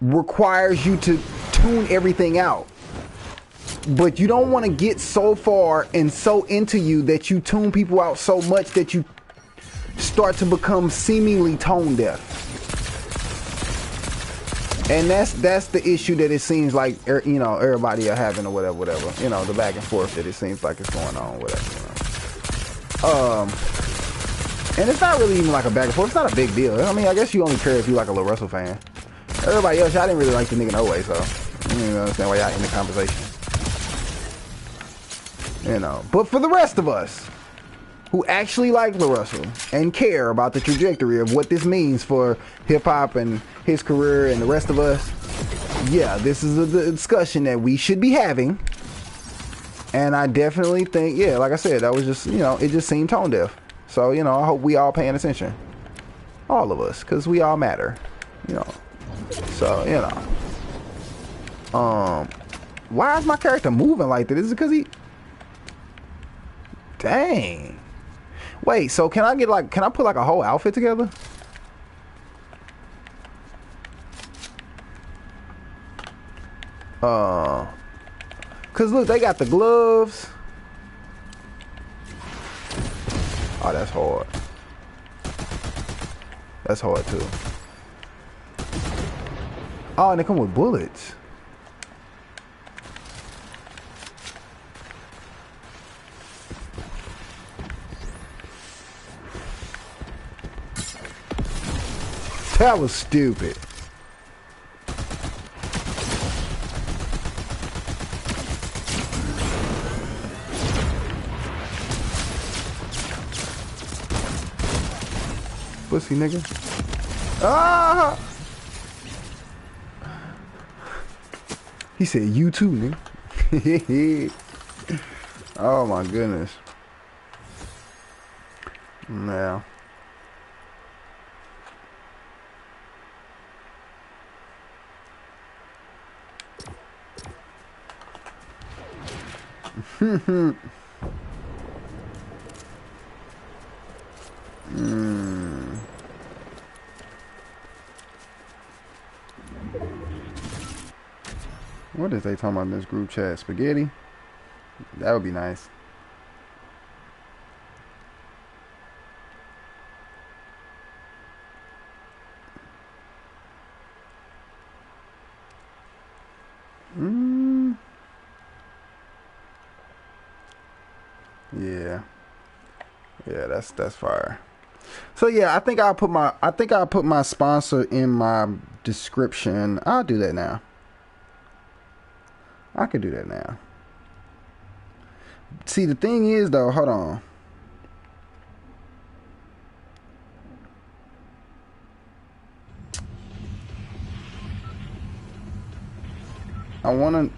requires you to tune everything out. But you don't want to get so far and so into you that you tune people out so much that you start to become seemingly tone deaf. And that's the issue that it seems like, you know, everybody are having or whatever. You know, the back and forth that it seems like it's going on, whatever. You know. And it's not really even like a back and forth. It's not a big deal. I mean, I guess you only care if you like a LaRussell fan. Everybody else, y'all didn't really like the nigga no way, so I don't even understand why y'all in the conversation. You know, but for the rest of us, who actually like LaRussell and care about the trajectory of what this means for hip-hop and his career and the rest of us, yeah, this is a discussion that we should be having. And I definitely think, yeah, like I said, that was just, you know, it just seemed tone deaf. So, you know, I hope we all paying attention. All of us, because we all matter, you know. So, you know. Why is my character moving like this? Is it because he... Dang. Wait, so can I get like, can I put like a whole outfit together? Cause look, they got the gloves. Oh, that's hard. That's hard too. Oh, and they come with bullets. That was stupid. Pussy nigga. Ah! He said you too, nigga. Oh my goodness. Now. What is they talking about in this group chat? Spaghetti? That would be nice. Yeah, that's fire. So yeah, I think I'll put my sponsor in my description. I'll do that now. I could do that now. See, the thing is though, hold on.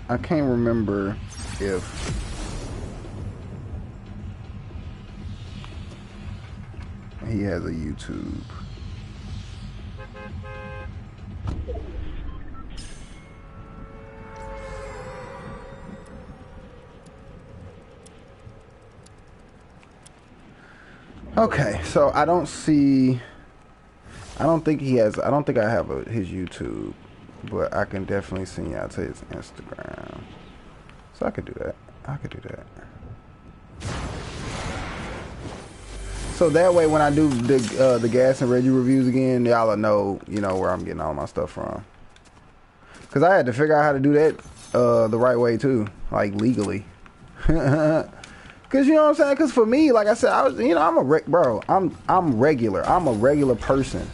I can't remember if he has a YouTube. Okay, so I don't think I have his YouTube, but I can definitely send you out to his Instagram. So I could do that. So that way, when I do the Gas and Reggie reviews again, y'all will know, you know, where I'm getting all my stuff from. Cause I had to figure out how to do that the right way too, like legally. Cause you know what I'm saying? Cause for me, like I said, I'm regular. I'm a regular person.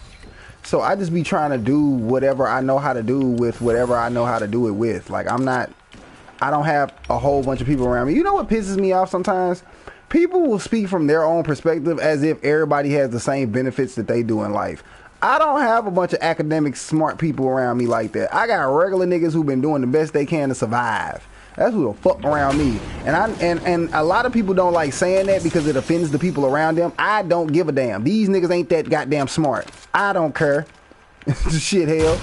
So I just be trying to do whatever I know how to do with whatever I know how to do it with. Like I don't have a whole bunch of people around me. You know what pisses me off sometimes? People will speak from their own perspective as if everybody has the same benefits that they do in life. I don't have a bunch of academic smart people around me like that. I got regular niggas who've been doing the best they can to survive. That's who the fuck around me. And a lot of people don't like saying that because it offends the people around them. I don't give a damn. These niggas ain't that goddamn smart. I don't care. Shit, hell.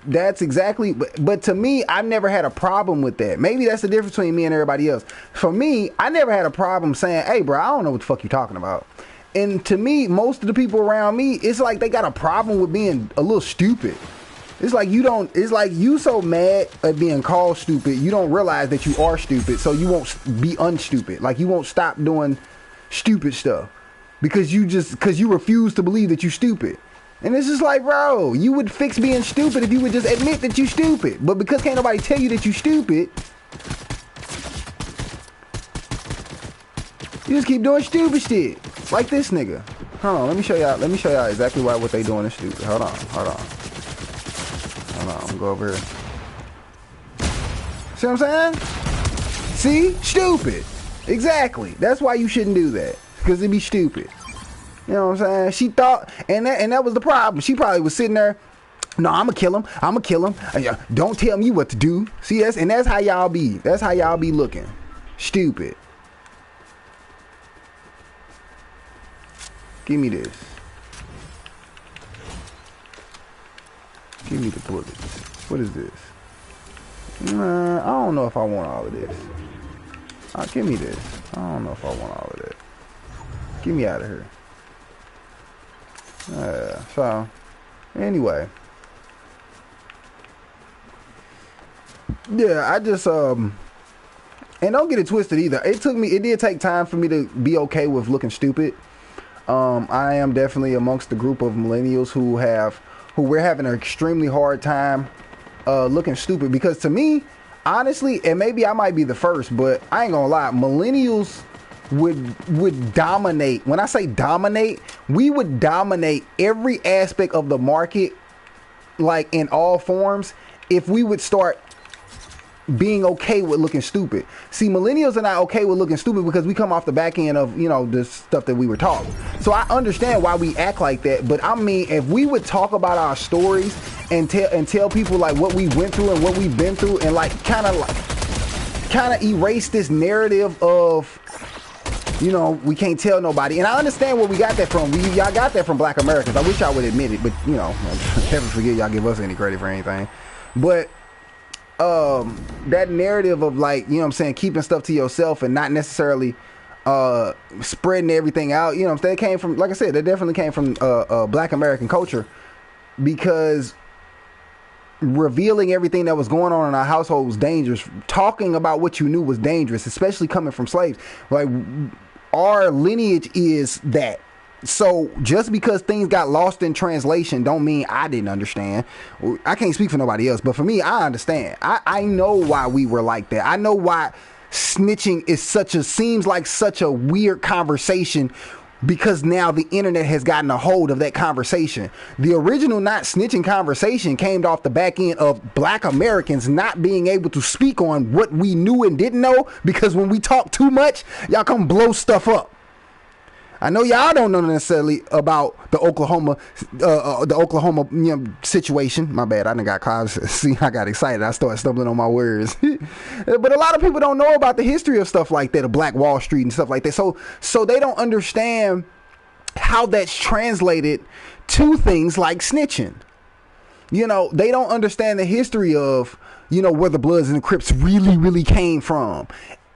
That's exactly, but to me, I've never had a problem with that. Maybe that's the difference between me and everybody else. For me, I never had a problem saying, hey, bro, I don't know what the fuck you're talking about. And to me, most of the people around me, it's like they got a problem with being a little stupid. It's like you so mad at being called stupid, you don't realize that you are stupid, so you won't be unstupid. Like, you won't stop doing stupid stuff because you refuse to believe that you're stupid. And it's just like, bro, you would fix being stupid if you would just admit that you stupid. But because can't nobody tell you that you stupid, you just keep doing stupid shit. Like this nigga. Hold on, let me show y'all exactly what they doing is stupid. Hold on. I'm gonna go over here. See what I'm saying? See? Stupid. Exactly. That's why you shouldn't do that. Because it'd be stupid. You know what I'm saying? She thought, and that was the problem. She probably was sitting there, no, I'ma kill him. I'ma kill him. Don't tell me what to do. See, that's how y'all be. That's how y'all be looking. Stupid. Give me this. Give me the bullets. What is this? I don't know if I want all of this. Give me this. I don't know if I want all of that. Get me out of here. So, anyway. Yeah, I just, and don't get it twisted either. It did take time for me to be okay with looking stupid. I am definitely amongst the group of millennials who we're having an extremely hard time looking stupid, because to me, honestly, and maybe I might be the first, but I ain't gonna lie, millennials would dominate. When I say dominate, we would dominate every aspect of the market, like in all forms, if we would start being okay with looking stupid. See, millennials are not okay with looking stupid because we come off the back end of, the stuff that we were taught. So I understand why we act like that, but I mean, if we would talk about our stories and tell people like what we went through and what we've been through, and like kind of erase this narrative of, we can't tell nobody. And I understand where we got that from. Y'all got that from Black Americans. I wish y'all would admit it, but heaven forget y'all give us any credit for anything. But that narrative of like, keeping stuff to yourself and not necessarily spreading everything out, they came from, like I said, they definitely came from Black American culture, because revealing everything that was going on in our household was dangerous. Talking about what you knew was dangerous, especially coming from slaves. Like, our lineage is that. So just because things got lost in translation don't mean I didn't understand. I can't speak for nobody else, but for me, I understand. I know why we were like that. I know why snitching is seems like such a weird conversation, because now the internet has gotten a hold of that conversation. The original not snitching conversation came off the back end of Black Americans not being able to speak on what we knew and didn't know, because when we talk too much, y'all come blow stuff up. I know y'all don't know necessarily about the Oklahoma situation. My bad, I done got caught. See, I got excited. I started stumbling on my words. But a lot of people don't know about the history of stuff like that, of Black Wall Street and stuff like that. So they don't understand how that's translated to things like snitching. They don't understand the history of, where the Bloods and the Crips really, really came from.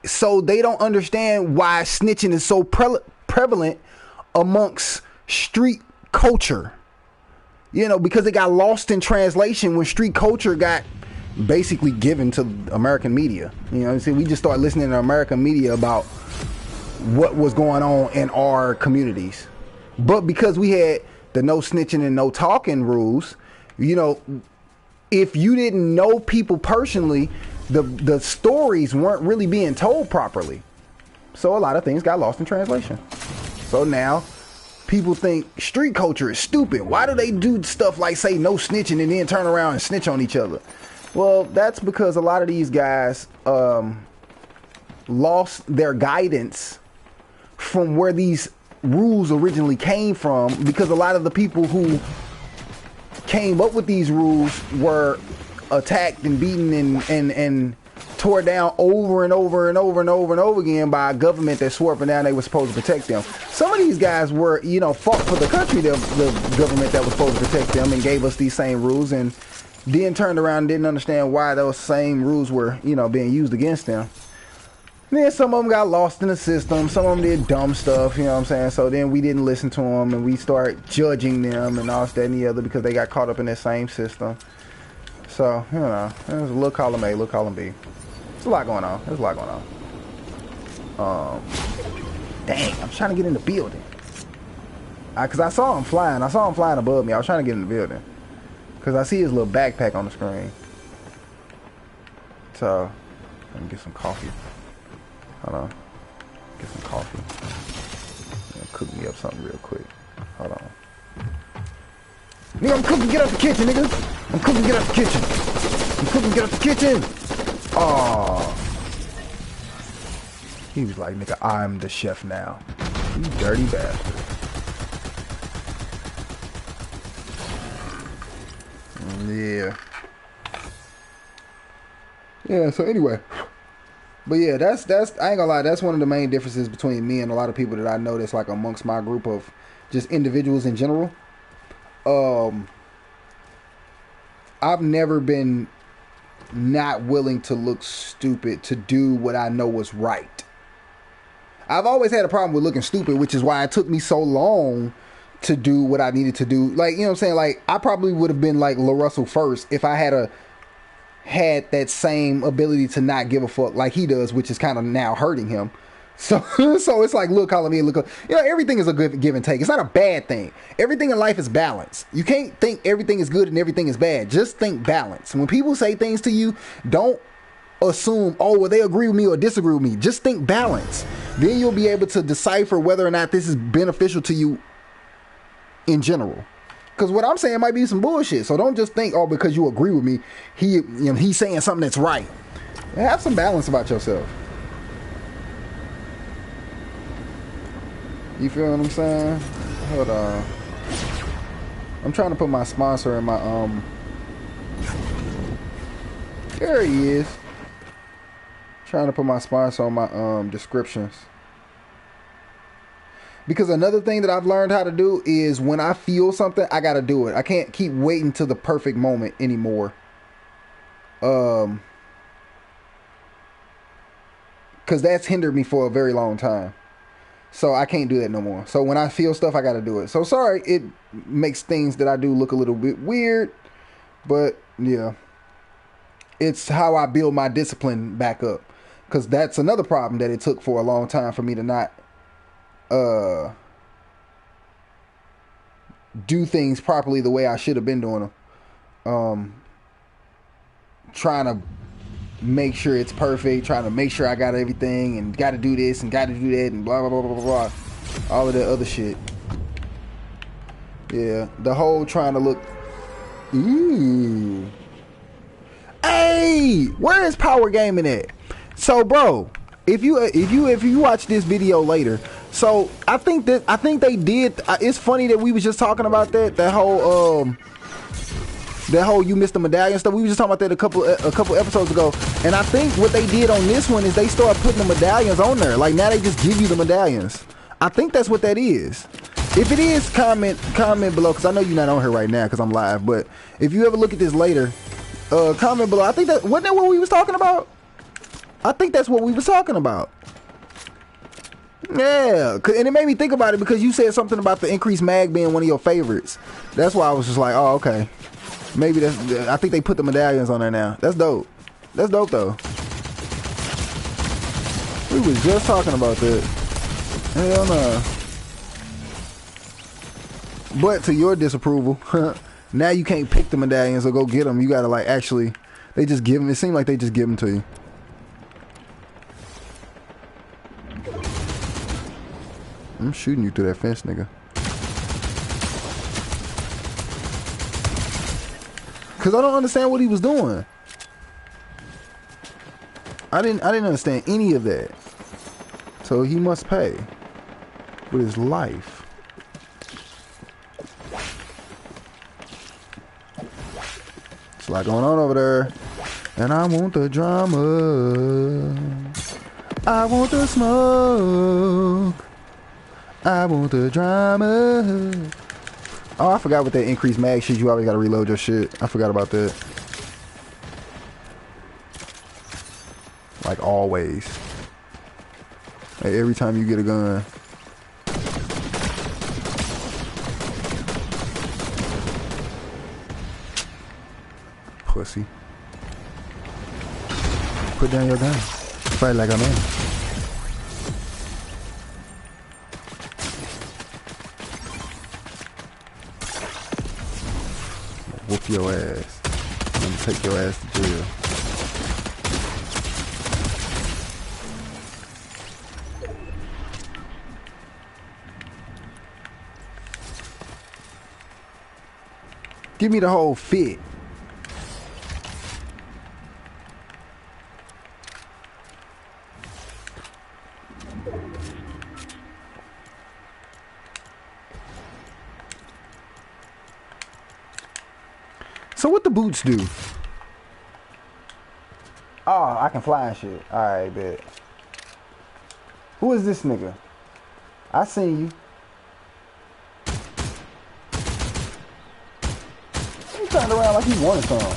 So they don't understand why snitching is so prevalent amongst street culture, because it got lost in translation when street culture got basically given to American media. See, we just started listening to American media about what was going on in our communities. But because we had the no snitching and no talking rules, if you didn't know people personally, the stories weren't really being told properly. So a lot of things got lost in translation. So now people think street culture is stupid. Why do they do stuff like say no snitching and then turn around and snitch on each other? Well, that's because a lot of these guys lost their guidance from where these rules originally came from, because a lot of the people who came up with these rules were attacked and beaten and tore down over and over and over and over and over again by a government that swore up and down they were supposed to protect them. Some of these guys were, fought for the country, the government that was supposed to protect them, and gave us these same rules, and then turned around and didn't understand why those same rules were, being used against them. Then some of them got lost in the system. Some of them did dumb stuff, So then we didn't listen to them, and we start judging them and all that and the other because they got caught up in that same system. So, there's a little column A, little column B. There's a lot going on. Dang, I'm trying to get in the building. Because I saw him flying. Above me. I was trying to get in the building. Because I see his little backpack on the screen. So, let me get some coffee. Hold on. Get some coffee. Cook me up something real quick. Hold on. Nigga, I'm cooking. Get out the kitchen, nigga. I'm cooking. Get out the kitchen. I'm cooking. Get out the kitchen. Oh. He was like, nigga, I'm the chef now. You dirty bastard. Yeah. Yeah, so anyway. But yeah, that's I ain't gonna lie, that's one of the main differences between me and a lot of people that I know that's like amongst my group of just individuals in general. I've never been not willing to look stupid to do what I know was right. I've always had a problem with looking stupid, which is why it took me so long to do what I needed to do. Like, you know what I'm saying? Like, I probably would have been like LaRussell first if I had that same ability to not give a fuck like he does, which is kind of now hurting him. So it's like, look, column in, look, you know, everything is a good give and take. It's not a bad thing. Everything in life is balance. You can't think everything is good and everything is bad. Just think balance. When people say things to you, don't assume, oh, well, they agree with me or disagree with me. Just think balance. Then you'll be able to decipher whether or not this is beneficial to you in general. Because what I'm saying might be some bullshit. So don't just think, oh, because you agree with me, he's saying something that's right. Have some balance about yourself. You feel what I'm saying? Hold on. I'm trying to put my sponsor in my there he is. Trying to put my sponsor on my descriptions. Because another thing that I've learned how to do is when I feel something, I gotta do it. I can't keep waiting till the perfect moment anymore. Because that's hindered me for a very long time. So I can't do that no more. So when I feel stuff, I gotta do it. So sorry, it makes things that I do look a little bit weird. But yeah, it's how I build my discipline back up. Because that's another problem that it took for a long time for me to not do things properly the way I should have been doing them. Trying to make sure it's perfect, trying to make sure I got everything and got to do this and got to do that and blah, blah, blah, blah, blah, all of that other shit. Yeah, the whole trying to look, ooh. Hey, where is Power Gaming at? So, bro, if you watch this video later, so I think they did. It's funny that we was just talking about that whole you missed the medallion stuff. We were just talking about that a couple episodes ago, and I think what they did on this one is they started putting the medallions on there. Like now they just give you the medallions. I think that's what that is. If it is, comment below, because I know you're not on here right now because I'm live. But if you ever look at this later, comment below. I think that wasn't that what we was talking about. I think that's what we was talking about. Yeah, and it made me think about it because you said something about the increased mag being one of your favorites. That's why I was just like, oh, okay. Maybe that's, I think they put the medallions on there now. That's dope. That's dope though. We was just talking about that. Hell no. But to your disapproval, now you can't pick the medallions or go get them. You gotta like actually, they just give them. It seemed like they just give them to you. I'm shooting you through that fence, nigga. Cause I don't understand what he was doing. I didn't understand any of that. So he must pay with his life. It's a lot going on over there. And I want the drama. I want the smoke. I want the drama. Oh, I forgot with that increased mag shit. You always gotta reload your shit. I forgot about that. Like always. Like every time you get a gun. Pussy. Put down your gun. Fight like a man. Whoop your ass. I'm gonna take your ass to jail. Give me the whole fit. So what the boots do? Oh, I can fly and shit. Alright, bet. Who is this nigga? I seen you. He turned around like he wanted some.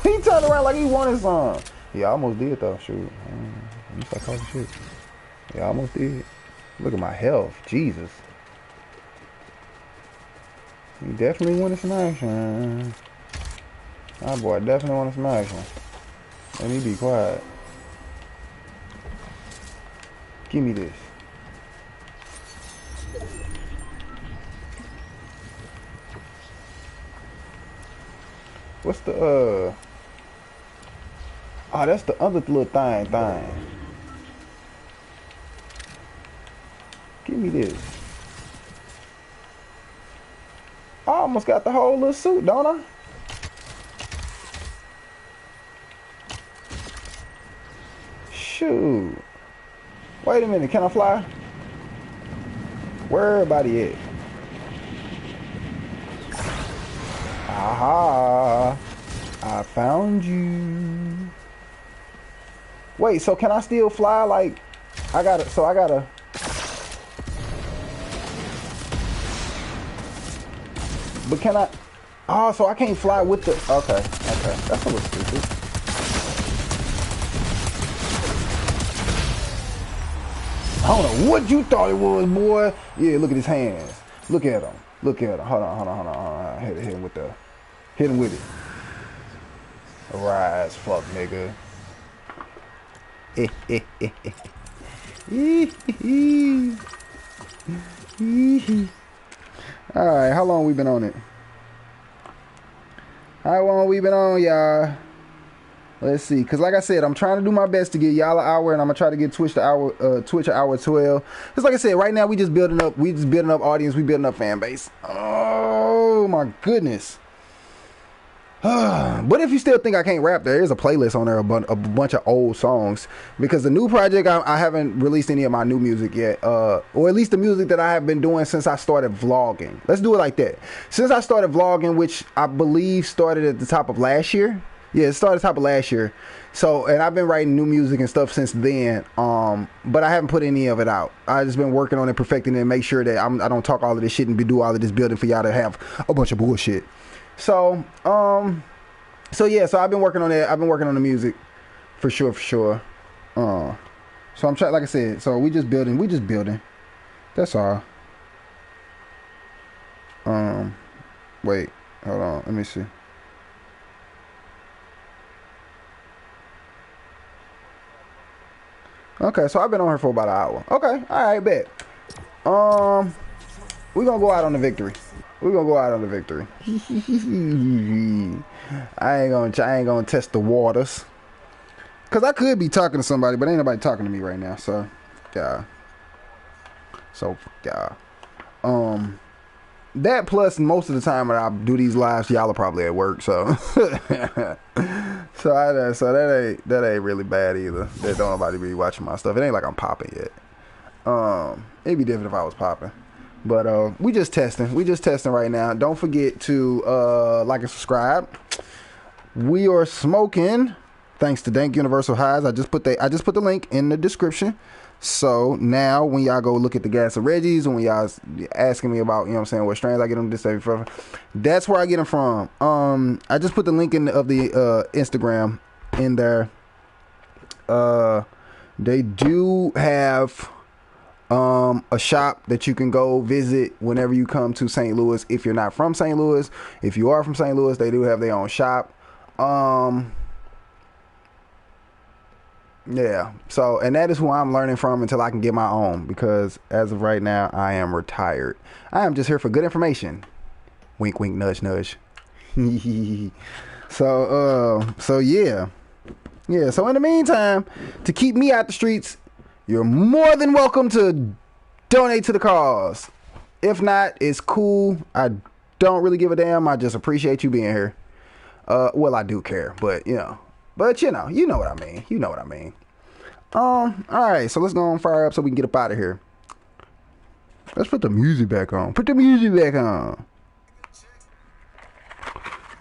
He turned around like he wanted some. Yeah, I almost did though. Shoot. You start talking shit. Yeah, I almost did. Look at my health. Jesus. He definitely wanted some action. My boy definitely wanted some action. Let me be quiet. Give me this. What's the oh, that's the other little thing. Give me this. I almost got the whole little suit, don't I? Shoot. Wait a minute, can I fly? Where everybody at? Aha! I found you. Wait, so can I still fly? Like, I gotta. But can I? Oh, so I can't fly with the. Okay. That's a little stupid. I don't know what you thought it was, boy. Yeah, look at his hands. Look at him. Hold on. Hit him with the. Hit him with it. Arise, fuck nigga. Alright, how long we been on it? How long we been on, y'all? Let's see, because like I said, I'm trying to do my best to get y'all an hour, and I'm gonna try to get Twitch an hour 12. Because like I said, right now we just building up audience, we building up fan base. Oh my goodness. But if you still think I can't rap, there is a playlist on there, a bunch of old songs. Because the new project, I haven't released any of my new music yet. Or at least the music that I have been doing since I started vlogging. Let's do it like that. Since I started vlogging, which I believe started at the top of last year. Yeah, it started at the top of last year. So, and I've been writing new music and stuff since then. But I haven't put any of it out. I just been working on it, perfecting it, and make sure that I don't talk all of this shit and do all of this building for y'all to have a bunch of bullshit. So yeah, so I've been working on that. I've been working on the music for sure. So I'm trying, like I said, so we just building. That's all. Wait, hold on, let me see. Okay, so I've been on her for about an hour. Okay, all right, bet. We're gonna go out on the victory. I ain't gonna test the waters. Cause I could be talking to somebody, but ain't nobody talking to me right now. So, yeah. That plus most of the time when I do these lives, y'all are probably at work. So, so that ain't really bad either. That don't nobody be watching my stuff. It ain't like I'm popping yet. It'd be different if I was popping. But we just testing right now. Don't forget to like and subscribe. We are smoking thanks to Dank Universal Highs. I just put the link in the description. So now when y'all go look at the gas of Reggie's, and when y'all asking me about, you know what I'm saying, what strains I get them, this, that, forever, that's where I get them from. I just put the link of the Instagram in there. They do have a shop that you can go visit whenever you come to St. Louis. If you're not from St. Louis, if you are from St. Louis, they do have their own shop. Yeah, so, and that is who I'm learning from until I can get my own, because as of right now I am retired. I am just here for good information. Wink wink, nudge nudge. So yeah, so in the meantime, to keep me out the streets, you're more than welcome to donate to the cause. If not, it's cool. I don't really give a damn. I just appreciate you being here. Well, I do care, but you know what I mean. All right, so let's go on fire up so we can get up out of here. Let's put the music back on.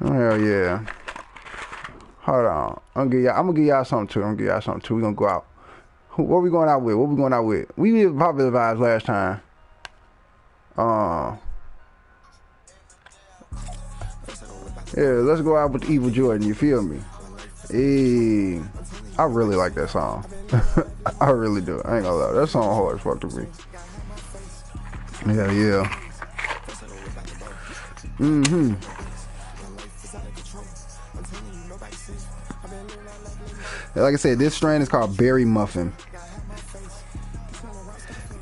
Hell yeah. Hold on. I'm gonna give y'all something too. We gonna go out. What we going out with? We did Popular Vibes last time. Yeah, let's go out with Evil Jordan. You feel me? Hey, I really like that song. I really do. I ain't gonna lie. That song hard as fuck to me. Yeah. Like I said, this strain is called Berry Muffin.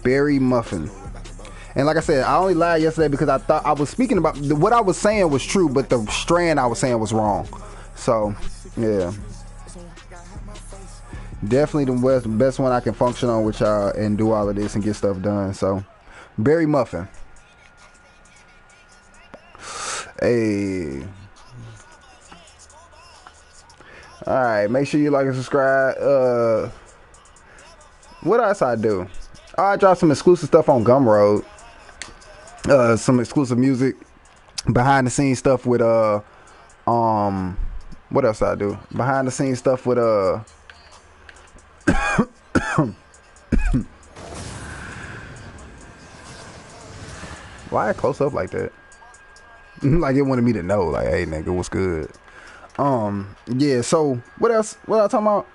Berry Muffin. And like I said, I only lied yesterday because I thought I was speaking about what I was saying was true, but the strand I was saying was wrong. So, yeah. Definitely the best one I can function on with y'all and do all of this and get stuff done. So, Berry Muffin. Hey. Alright, make sure you like and subscribe. What else I do? I drop some exclusive stuff on Gumroad. Some exclusive music, behind the scenes stuff with what else I do? Behind the scenes stuff with why I close up like that? Like it wanted me to know, like, hey nigga, what's good? Yeah, so what else? What I talking about?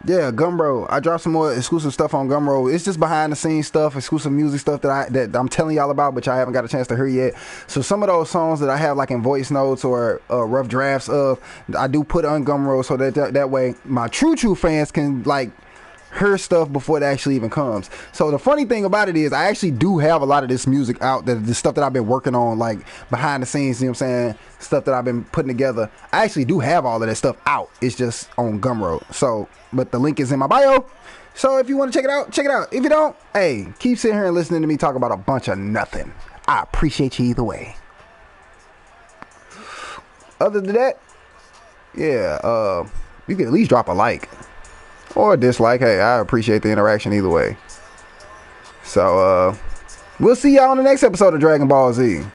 Yeah, Gumroad. I dropped some more exclusive stuff on Gumroad. It's just behind the scenes stuff, exclusive music stuff that I'm telling y'all about, but y'all haven't got a chance to hear yet. So some of those songs that I have like in voice notes or rough drafts of, I do put on Gumroad so that way my true fans can like hear stuff before it actually even comes. So the funny thing about it is I actually do have a lot of this music out, the stuff that I've been working on, like behind the scenes, you know what I'm saying, stuff that I've been putting together. I actually do have all of that stuff out. It's just on Gumroad. So, but the link is in my bio. So if you want to check it out, check it out. If you don't, hey, keep sitting here and listening to me talk about a bunch of nothing. I appreciate you either way. Other than that, yeah, you can at least drop a like or a dislike. Hey, I appreciate the interaction either way. So we'll see y'all on the next episode of Dragon Ball Z.